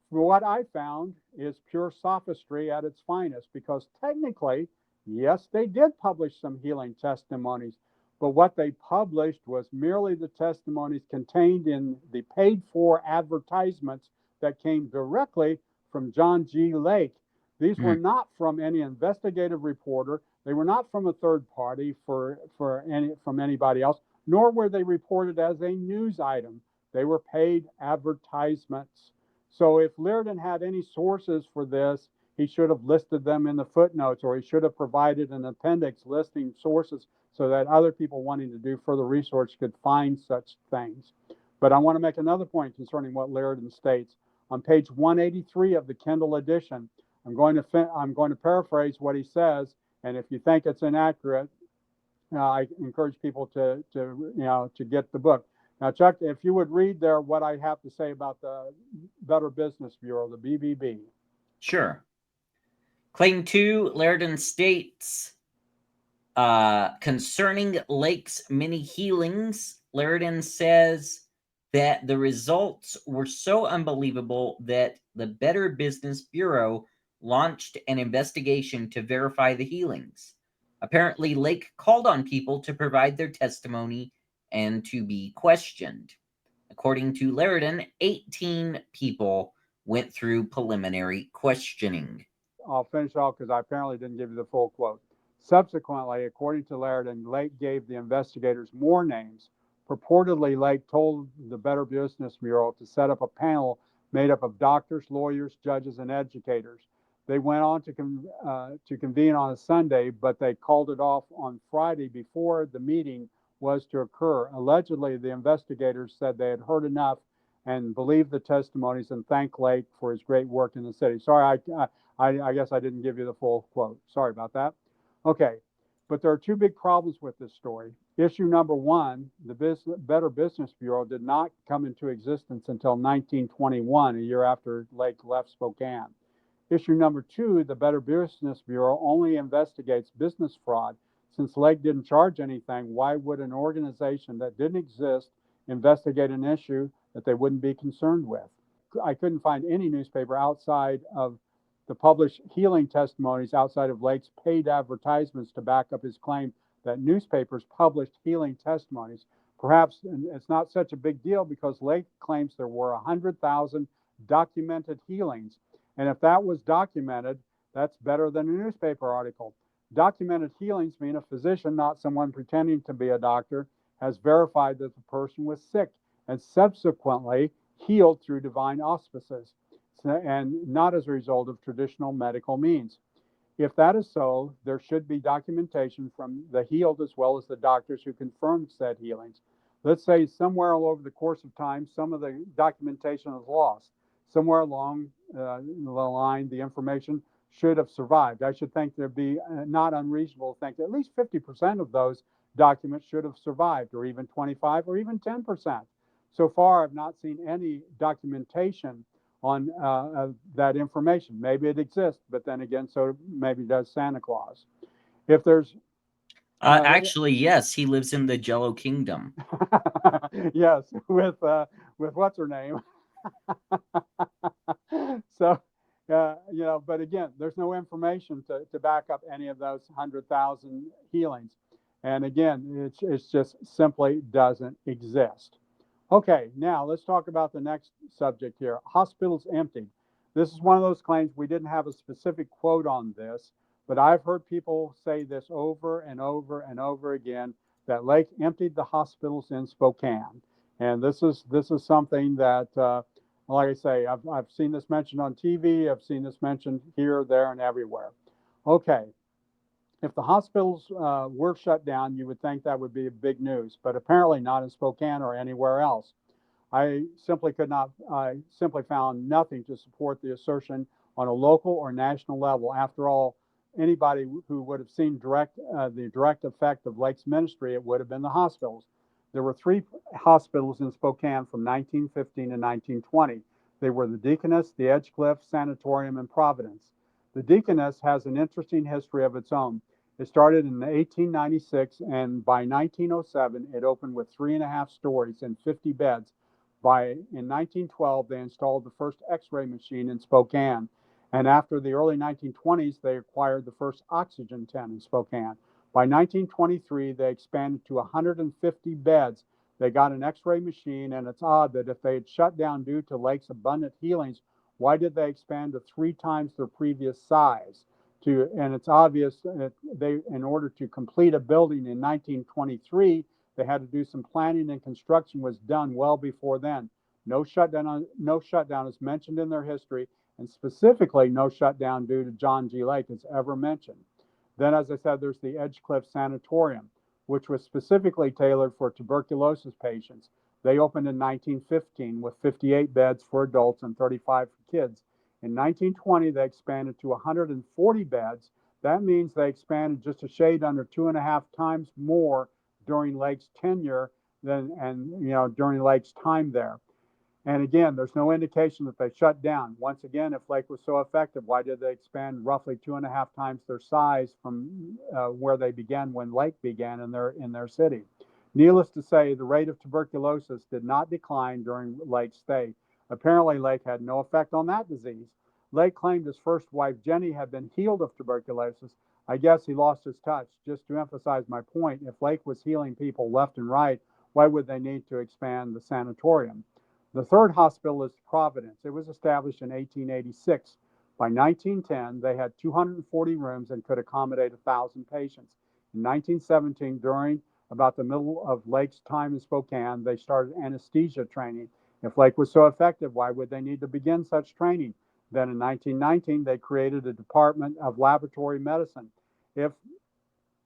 B: What I found is pure sophistry at its finest, because technically, yes, they did publish some healing testimonies, but what they published was merely the testimonies contained in the paid for advertisements that came directly from John G. Lake. These were
A: Mm,
B: not from any investigative reporter. They were not from a third party from anybody else, nor were they reported as a news item. They were paid advertisements. So if Liardon had any sources for this, he should have listed them in the footnotes, or he should have provided an appendix listing sources so that other people wanting to do further research could find such things. But I want to make another point concerning what Liardon states. On page 183 of the Kindle edition, I'm going to paraphrase what he says, and if you think it's inaccurate, I encourage people to get the book. Now, Chuck, if you would read there what I have to say about the Better Business Bureau, the BBB.
A: sure. Claim 2, Liardon states, concerning Lake's many healings, Liardon says that the results were so unbelievable that the Better Business Bureau launched an investigation to verify the healings. Apparently, Lake called on people to provide their testimony and to be questioned. According to Liardon, 18 people went through preliminary questioning.
B: I'll finish off because I apparently didn't give you the full quote. Subsequently, according to Liardon, Lake gave the investigators more names. Purportedly, Lake told the Better Business Bureau to set up a panel made up of doctors, lawyers, judges, and educators. They went on to convene on a Sunday, but they called it off on Friday before the meeting was to occur. Allegedly, the investigators said they had heard enough and believed the testimonies and thanked Lake for his great work in the city. Sorry, I guess I didn't give you the full quote. Sorry about that. Okay, but there are two big problems with this story. Issue number one, the Better Business Bureau did not come into existence until 1921, a year after Lake left Spokane. Issue number two, the Better Business Bureau only investigates business fraud. Since Lake didn't charge anything, why would an organization that didn't exist investigate an issue that they wouldn't be concerned with? I couldn't find any newspaper outside of the published healing testimonies outside of Lake's paid advertisements to back up his claim that newspapers published healing testimonies. Perhaps it's not such a big deal because Lake claims there were 100,000 documented healings. And if that was documented, that's better than a newspaper article. Documented healings mean a physician, not someone pretending to be a doctor, has verified that the person was sick and subsequently healed through divine auspices, and not as a result of traditional medical means. If that is so, there should be documentation from the healed as well as the doctors who confirmed said healings. Let's say somewhere all over the course of time, some of the documentation is lost. Somewhere along the line, the information should have survived. I should think there'd be not unreasonable to think that at least 50% of those documents should have survived, or even 25, or even 10%. So far, I've not seen any documentation on that information. Maybe it exists, but then again, so maybe does Santa Claus. If there's
A: Actually, yes, he lives in the Jello Kingdom.
B: yes, with what's her name. So, but again, there's no information to back up any of those 100,000 healings. And again, it's just simply doesn't exist. Okay, now let's talk about the next subject here. Hospitals emptied. This is one of those claims we didn't have a specific quote on this, but I've heard people say this over and over and over again, that Lake emptied the hospitals in Spokane. And this is something that, like I say, I've seen this mentioned on TV. I've seen this mentioned here, there, and everywhere. Okay, if the hospitals were shut down, you would think that would be big news, but apparently not in Spokane or anywhere else. I simply found nothing to support the assertion on a local or national level. After all, anybody who would have seen the direct effect of Lake's ministry, it would have been the hospitals. There were 3 hospitals in Spokane from 1915 to 1920. They were the Deaconess, the Edgecliff Sanatorium, and Providence. The Deaconess has an interesting history of its own. It started in 1896, and by 1907, it opened with 3.5 stories and 50 beds. In 1912, they installed the first X-ray machine in Spokane. And after the early 1920s, they acquired the first oxygen tent in Spokane. By 1923, they expanded to 150 beds. They got an X-ray machine, and it's odd that if they had shut down due to Lake's abundant healings, why did they expand to 3 times their previous size? And it's obvious that in order to complete a building in 1923, they had to do some planning, and construction was done well before then. No shutdown is mentioned in their history, and specifically no shutdown due to John G. Lake is ever mentioned. Then, as I said, there's the Edgecliff Sanatorium, which was specifically tailored for tuberculosis patients. They opened in 1915 with 58 beds for adults and 35 for kids. In 1920, they expanded to 140 beds. That means they expanded just a shade under 2.5 times more during Lake's tenure during Lake's time there. And again, there's no indication that they shut down. Once again, if Lake was so effective, why did they expand roughly 2.5 times their size from where they began when Lake began in their city? Needless to say, the rate of tuberculosis did not decline during Lake's stay. Apparently, Lake had no effect on that disease. Lake claimed his first wife, Jenny, had been healed of tuberculosis. I guess he lost his touch. Just to emphasize my point, if Lake was healing people left and right, why would they need to expand the sanatorium? The third hospital is Providence. It was established in 1886. By 1910, they had 240 rooms and could accommodate 1,000 patients. In 1917, during about the middle of Lake's time in Spokane, they started anesthesia training. If Lake was so effective, why would they need to begin such training? Then in 1919, they created a department of laboratory medicine. If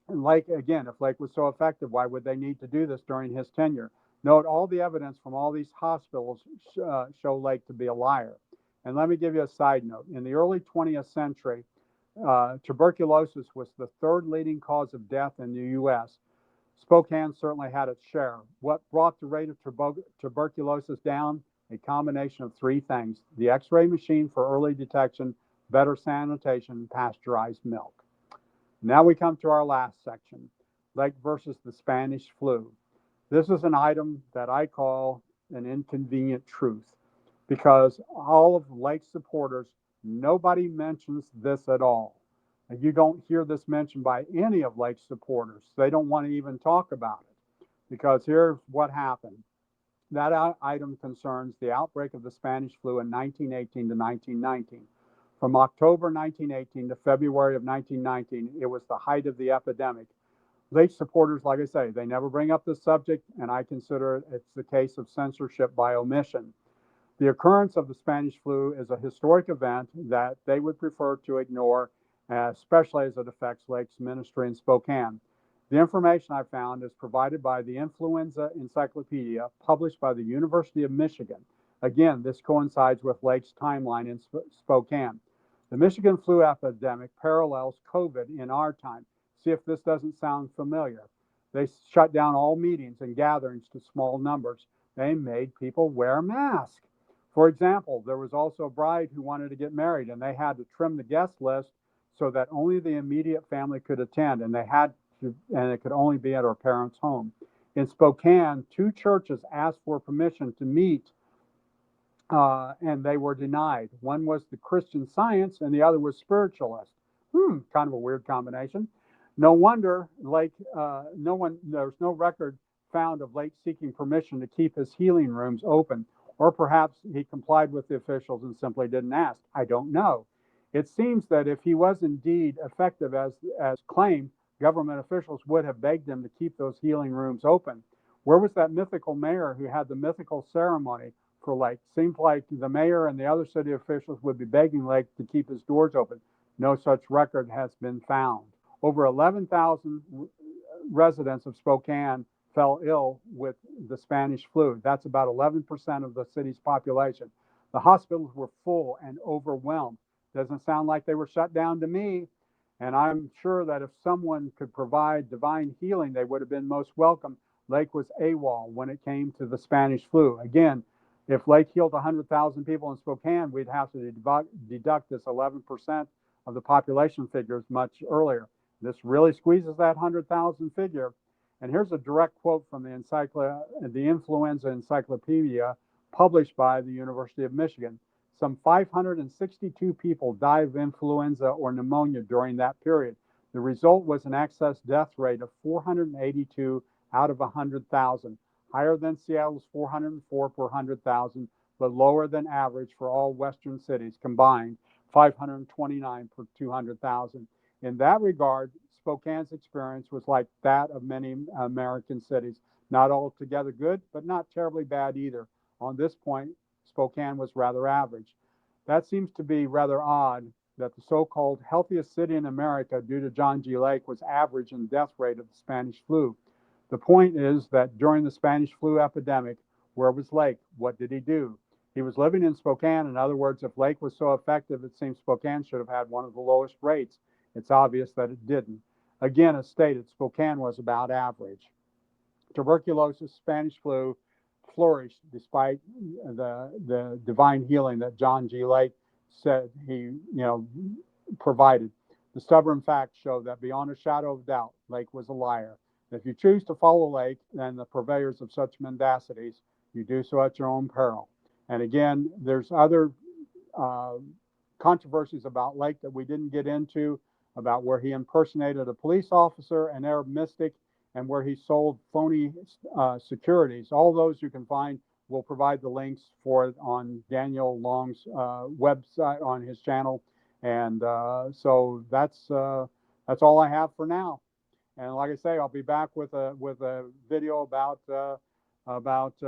B: Lake was so effective, why would they need to do this during his tenure? Note, all the evidence from all these hospitals show Lake to be a liar. And let me give you a side note. In the early 20th century, tuberculosis was the third leading cause of death in the U.S. Spokane certainly had its share. What brought the rate of tuberculosis down? A combination of 3 things: the X-ray machine for early detection, better sanitation, and pasteurized milk. Now we come to our last section, Lake versus the Spanish flu. This is an item that I call an inconvenient truth, because all of Lake's supporters, nobody mentions this at all. And you don't hear this mentioned by any of Lake's supporters. They don't want to even talk about it, because here's what happened. That item concerns the outbreak of the Spanish flu in 1918 to 1919. From October 1918 to February of 1919, it was the height of the epidemic. Lake supporters, like I say, they never bring up this subject, and I consider it's the case of censorship by omission. The occurrence of the Spanish flu is a historic event that they would prefer to ignore, especially as it affects Lake's ministry in Spokane. The information I found is provided by the Influenza Encyclopedia, published by the University of Michigan. Again, this coincides with Lake's timeline in Spokane. The Michigan flu epidemic parallels COVID in our time. See if this doesn't sound familiar. They shut down all meetings and gatherings to small numbers. They made people wear masks. For example, there was also a bride who wanted to get married, and they had to trim the guest list so that only the immediate family could attend, and it could only be at her parents' home. In Spokane, 2 churches asked for permission to meet, and they were denied. One was the Christian Science, and the other was Spiritualist. Kind of a weird combination. No wonder there's no record found of Lake seeking permission to keep his healing rooms open, or perhaps he complied with the officials and simply didn't ask. I don't know. It seems that if he was indeed effective as claimed, government officials would have begged him to keep those healing rooms open. Where was that mythical mayor who had the mythical ceremony for Lake? Seems like the mayor and the other city officials would be begging Lake to keep his doors open. No such record has been found. Over 11,000 residents of Spokane fell ill with the Spanish flu. That's about 11% of the city's population. The hospitals were full and overwhelmed. Doesn't sound like they were shut down to me. And I'm sure that if someone could provide divine healing, they would have been most welcome. Lake was AWOL when it came to the Spanish flu. Again, if Lake healed 100,000 people in Spokane, we'd have to deduct this 11% of the population figures much earlier. This really squeezes that 100,000 figure. And here's a direct quote from the Influenza Encyclopedia, published by the University of Michigan. Some 562 people died of influenza or pneumonia during that period. The result was an excess death rate of 482 out of 100,000, higher than Seattle's 404 per 100,000, but lower than average for all Western cities combined, 529 per 200,000. In that regard, Spokane's experience was like that of many American cities. Not altogether good, but not terribly bad either. On this point, Spokane was rather average. That seems to be rather odd that the so-called healthiest city in America due to John G. Lake was average in the death rate of the Spanish flu. The point is that during the Spanish flu epidemic, where was Lake? What did he do? He was living in Spokane. In other words, if Lake was so effective, it seems Spokane should have had one of the lowest rates. It's obvious that it didn't. Again, as stated, Spokane was about average. Tuberculosis, Spanish flu flourished despite the divine healing that John G. Lake said he provided. The stubborn facts show that beyond a shadow of doubt, Lake was a liar. If you choose to follow Lake and the purveyors of such mendacities, you do so at your own peril. And again, there's other controversies about Lake that we didn't get into, about where he impersonated a police officer, an Arab mystic, and where he sold phony securities. All those you can find. We'll provide the links for it on Daniel Long's website, on his channel. And so that's all I have for now. And like I say, I'll be back with a video about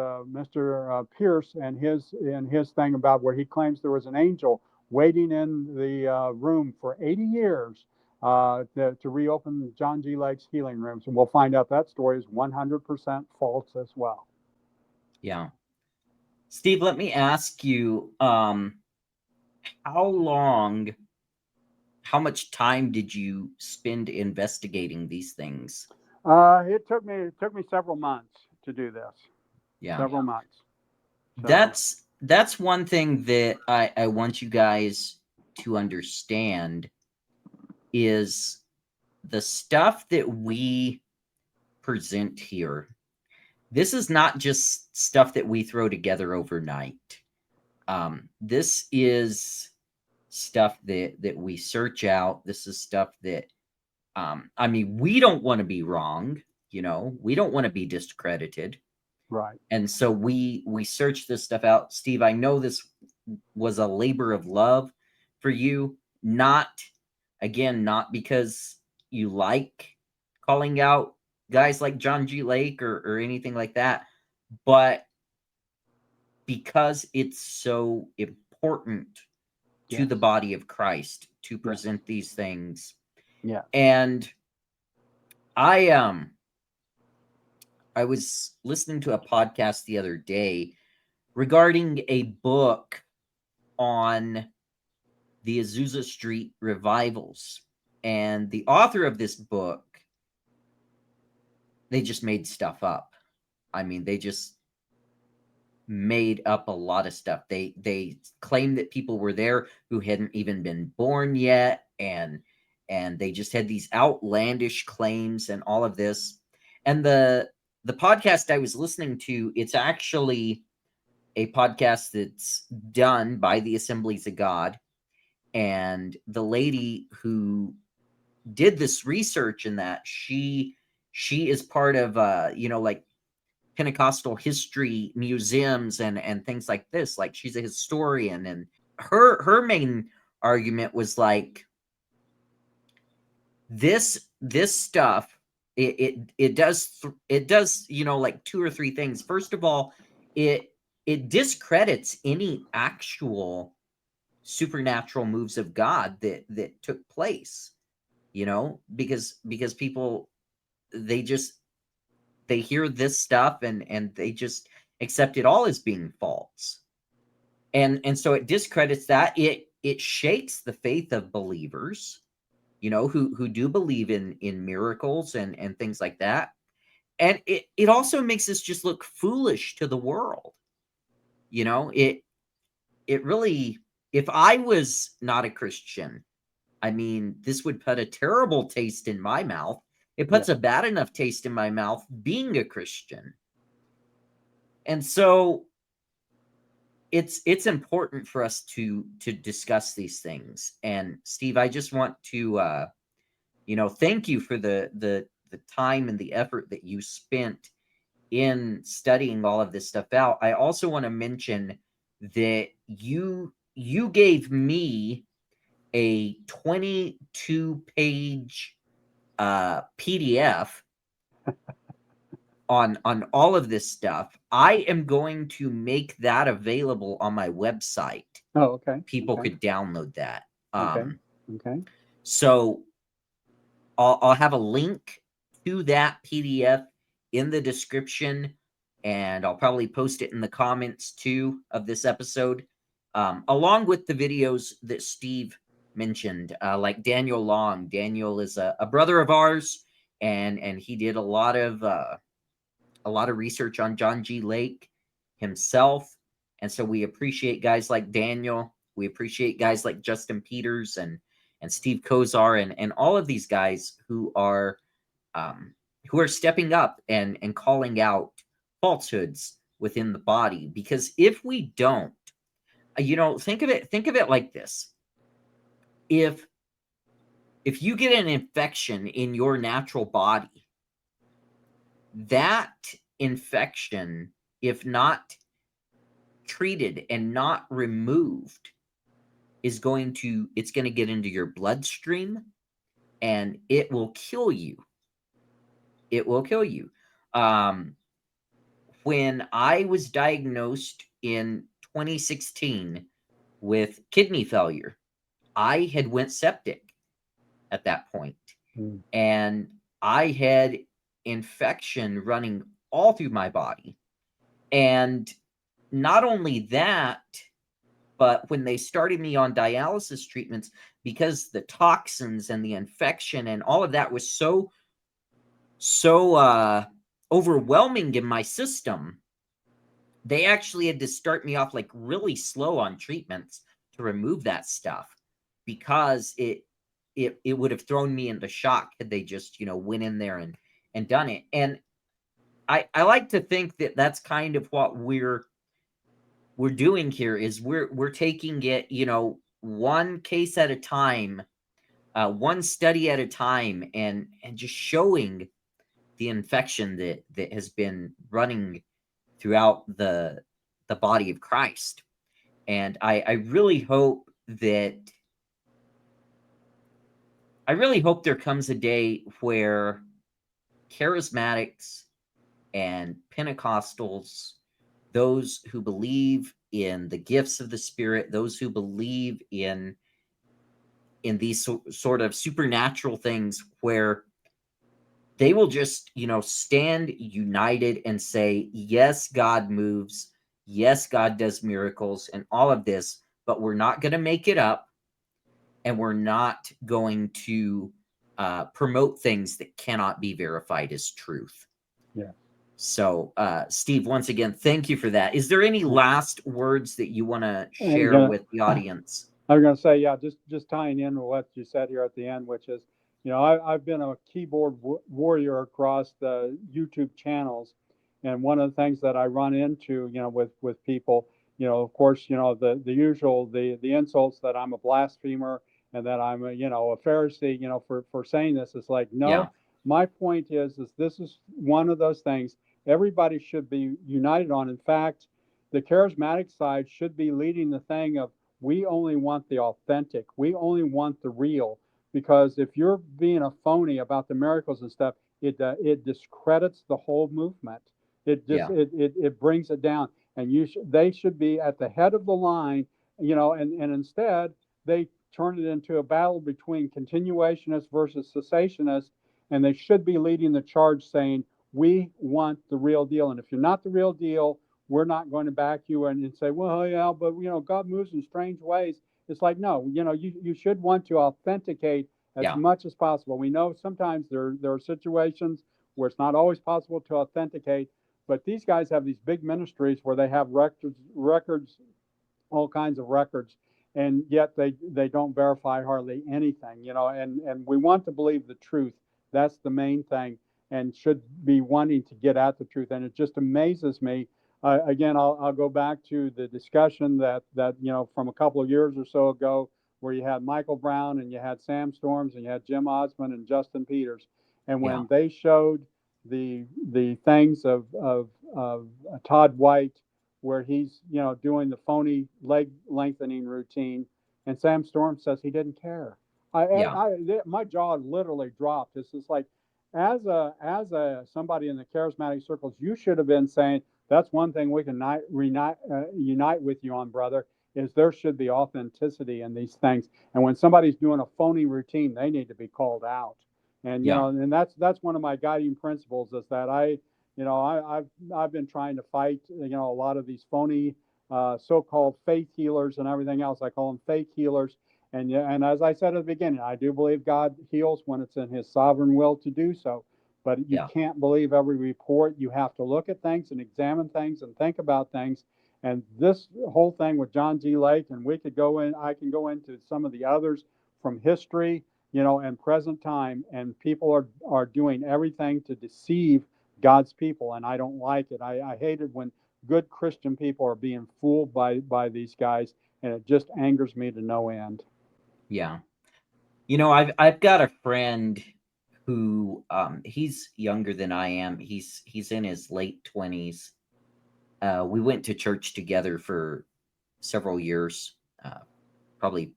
B: Mr. Pierce and his thing about where he claims there was an angel waiting in the room for 80 years to reopen John G. Lake's healing rooms. And we'll find out that story is 100% false as well.
A: Yeah. Steve, let me ask you, how much time did you spend investigating these things?
B: It took me several months to do this.
A: Yeah.
B: Several months. So.
A: That's one thing that I want you guys to understand is the stuff that we present here. This is not just stuff that we throw together overnight. This is stuff that we search out. This is stuff that, we don't want to be wrong. We don't want to be discredited.
B: Right.
A: And so we search this stuff out. Steve, I know this was a labor of love for you. Not because you like calling out guys like John G. Lake or anything like that, but because it's so important to the body of Christ to present these things.
B: Yeah.
A: And I was listening to a podcast the other day regarding a book on the Azusa Street revivals. And the author of this book, they just made stuff up. They just made up a lot of stuff. They claimed that people were there who hadn't even been born yet, and they just had these outlandish claims and all of this. And the podcast I was listening to, it's actually a podcast that's done by the Assemblies of God, and the lady who did this research in that, she is part of like Pentecostal history museums and things like this. Like, she's a historian, and her main argument was like, this stuff, it does like two or three things. First of all, it discredits any actual supernatural moves of God that took place, because people, they hear this stuff and they just accept it all as being false. And so it discredits that. It shakes the faith of believers, who do believe in miracles and things like that. And it also makes us just look foolish to the world. It really, if I was not a Christian, this would put a terrible taste in my mouth. It puts a bad enough taste in my mouth being a Christian. And so it's important for us to discuss these things. And Steve, I just want to thank you for the time and the effort that you spent in studying all of this stuff out. I also want to mention that you gave me a 22-page PDF on all of this stuff. I am going to make that available on my website.
B: Oh, okay.
A: People
B: Okay.
A: could download that.
B: Okay. Okay.
A: So I'll have a link to that PDF in the description, and I'll probably post it in the comments too of this episode, along with the videos that Steve mentioned, like Daniel Long. Daniel is a brother of ours, and he did a lot of research on John G. Lake himself, and so we appreciate guys like Daniel. We appreciate guys like Justin Peters and Steve Kozar and all of these guys who are stepping up and calling out falsehoods within the body. Because if we don't, think of it like this: if you get an infection in your natural body, that infection, if not treated and not removed, it's going to get into your bloodstream, and it will kill you. It will kill you. When I was diagnosed in 2016 with kidney failure, I had went septic at that point, and I had infection running all through my body. And not only that, but when they started me on dialysis treatments, because the toxins and the infection and all of that was so overwhelming in my system, they actually had to start me off like really slow on treatments to remove that stuff, because it would have thrown me into shock had they just went in there and done it. And I like to think that that's kind of what we're doing here, is we're taking it one case at a time, one study at a time, and just showing the infection that has been running throughout the body of Christ. And I really hope there comes a day where charismatics and Pentecostals, those who believe in the gifts of the Spirit, those who believe in these sort of supernatural things, where they will just, stand united and say, yes, God moves. Yes, God does miracles and all of this, but we're not going to make it up. And we're not going to promote things that cannot be verified as truth.
B: Yeah.
A: So, Steve, once again, thank you for that. Is there any last words that you want to share with the audience?
B: I was going to say, yeah, just tying in with what you said here at the end, which is, I've been a keyboard warrior across the YouTube channels. And one of the things that I run into, with people, of course, the usual, the insults that I'm a blasphemer and that I'm a Pharisee, for saying this. It's like, no,
A: Yeah.
B: My point is this is one of those things everybody should be united on. In fact, the charismatic side should be leading the thing of, we only want the authentic. We only want the real. Because if you're being a phony about the miracles and stuff, it discredits the whole movement. It brings it down. And they should be at the head of the line, and instead they turn it into a battle between continuationists versus cessationists, and they should be leading the charge, saying, we want the real deal. And if you're not the real deal, we're not going to back you and say, well, yeah, but God moves in strange ways. It's like, no, you should want to authenticate as much as possible. We know sometimes there are situations where it's not always possible to authenticate, but these guys have these big ministries where they have records, all kinds of records, and yet they don't verify hardly anything, and we want to believe the truth. That's the main thing, and should be wanting to get at the truth. And it just amazes me again, I'll go back to the discussion that from a couple of years or so ago, where you had Michael Brown and you had Sam Storms and you had Jim Osmond and Justin Peters, and
A: Yeah.
B: when they showed the things of Todd White, where he's doing the phony leg lengthening routine, and Sam Storms says he didn't care.
A: Yeah.
B: My jaw literally dropped. It's just like, as a somebody in the charismatic circles, you should have been saying, that's one thing we can unite with you on, brother, is there should be authenticity in these things. And when somebody's doing a phony routine, they need to be called out. And
A: Yeah.
B: and that's one of my guiding principles, is that I've been trying to fight a lot of these phony so-called faith healers and everything else. I call them fake healers. And yeah, and as I said at the beginning, I do believe God heals when it's in His sovereign will to do so. But you
A: Yeah.
B: can't believe every report. You have to look at things and examine things and think about things. And this whole thing with John G. Lake, and I can go into some of the others from history, and present time, and people are doing everything to deceive God's people, and I don't like it. I hate it when good Christian people are being fooled by these guys, and it just angers me to no end.
A: Yeah. I've got a friend who he's younger than I am. He's in his late 20s. We went to church together for several years, uh, probably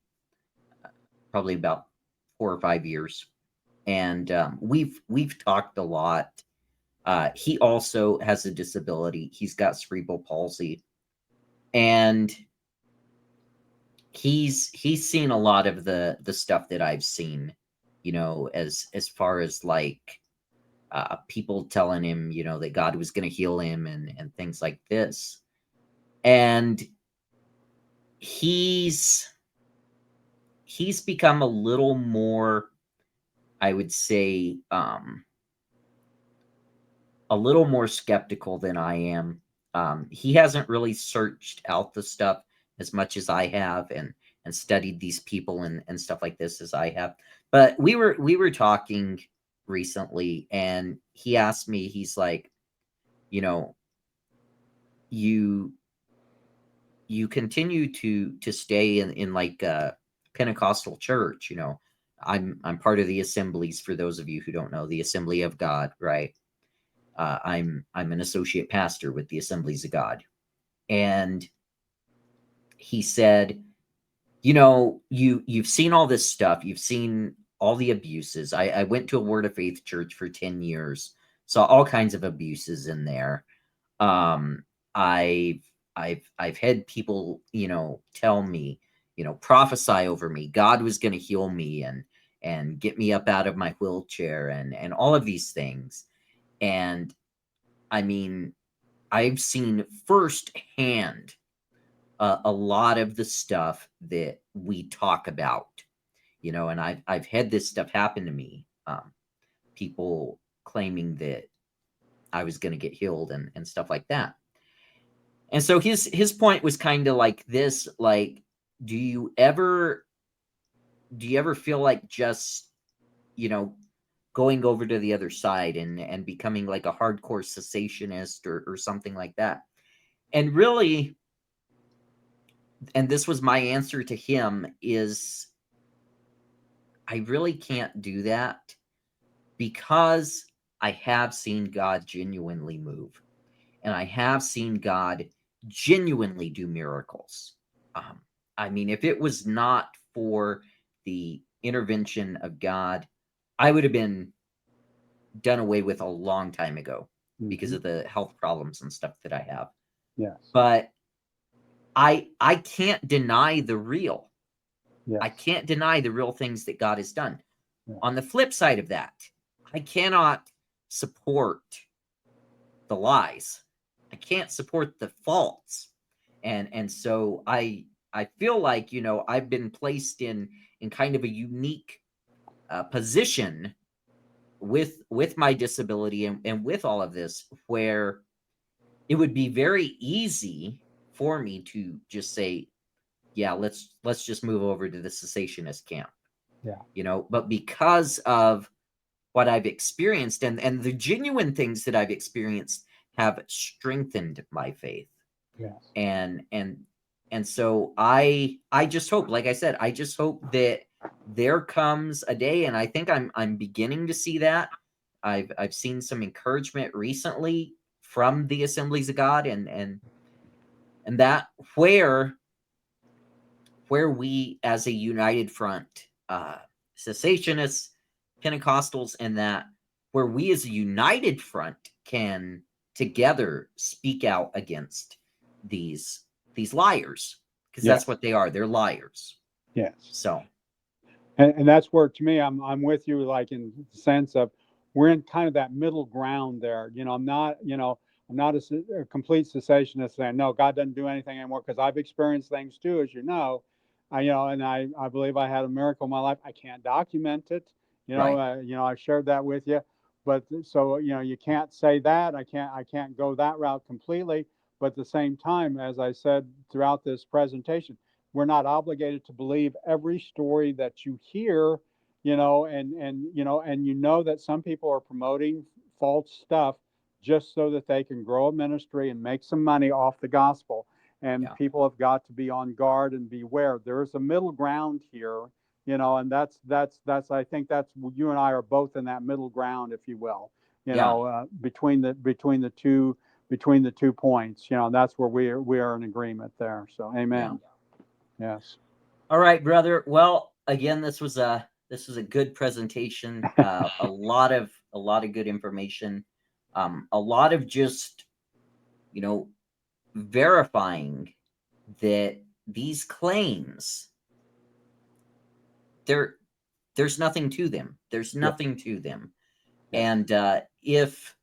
A: probably about 4 or 5 years, and we've talked a lot. He also has a disability. He's got cerebral palsy, and he's seen a lot of the stuff that I've seen. As far as like people telling him, that God was going to heal him and things like this, and he's become a little more, I would say, a little more skeptical than I am. He hasn't really searched out the stuff as much as I have, and studied these people and stuff like this as I have. But we were talking recently, and he asked me, he's like, you know, you you continue to stay in like a Pentecostal church. I'm part of the Assemblies, for those of you who don't know, the Assembly of God, right? I'm an associate pastor with the Assemblies of God. And he said, you've seen all this stuff, you've seen all the abuses. I went to a Word of Faith church for 10 years, saw all kinds of abuses in there. um i've I've had people, tell me, prophesy over me, God was going to heal me and get me up out of my wheelchair and all of these things. And I mean, I've seen firsthand a lot of the stuff that we talk about, and I've had this stuff happen to me. People claiming that I was going to get healed and stuff like that. And so his point was kind of like this, like, do you ever feel like just, you know, going over to the other side and becoming like a hardcore cessationist or something like that? And really, and this was my answer to him, is I really can't do that, because I have seen God genuinely move, and I have seen God genuinely do miracles. Um, I mean, if it was not for the intervention of God, I would have been done away with a long time ago because
B: Hmm.
A: of the health problems and stuff that I have.
B: Yes.
A: But I can't deny the real. I
B: Yes.
A: can't deny the real things that God has done.
B: Yeah.
A: On the flip side of that, I cannot support the lies. I can't support the faults. And so I feel like, I've been placed in kind of a unique position with my disability and with all of this, where it would be very easy for me to just say, yeah, let's just move over to the cessationist camp.
B: Yeah.
A: But because of what I've experienced and the genuine things that I've experienced have strengthened my faith.
B: Yes.
A: And so I just hope, like I said, I just hope that there comes a day, and I think I'm beginning to see that. I've seen some encouragement recently from the Assemblies of God, and that where we as a united front, cessationists, Pentecostals, and that where we as a united front can together speak out against these liars, because
B: Yes.
A: that's what they are. They're liars.
B: Yes.
A: So
B: And that's where, to me, I'm with you, like in the sense of we're in kind of that middle ground there. I'm not a complete cessationist saying no, God doesn't do anything anymore, because I've experienced things too, as you know. And I believe I had a miracle in my life. I can't document it.
A: right.
B: I shared that with you, but so you can't say that. I can't go that route completely. But at the same time, as I said throughout this presentation, we're not obligated to believe every story that you hear, and that some people are promoting false stuff just so that they can grow a ministry and make some money off the gospel. And
A: Yeah.
B: people have got to be on guard and beware. There's a middle ground here, and that's I think that's, you and I are both in that middle ground, if you will, between the two points, that's where we are in agreement there. So amen.
A: Yeah.
B: Yes.
A: All right, brother. Well, again, this was a good presentation. A lot of good information. A lot of just verifying that these claims, there's nothing to them. There's nothing to them. And if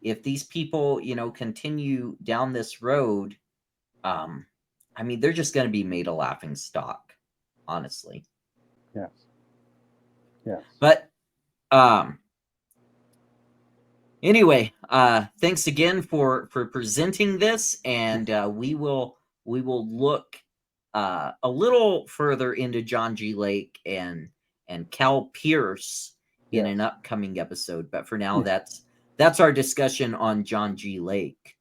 A: these people continue down this road, I mean, they're just going to be made a laughing stock, honestly.
B: Yes. Yes.
A: But anyway, thanks again for presenting this, and we will look a little further into John G. Lake and Cal Pierce in an upcoming episode. But for now, that's our discussion on John G. Lake.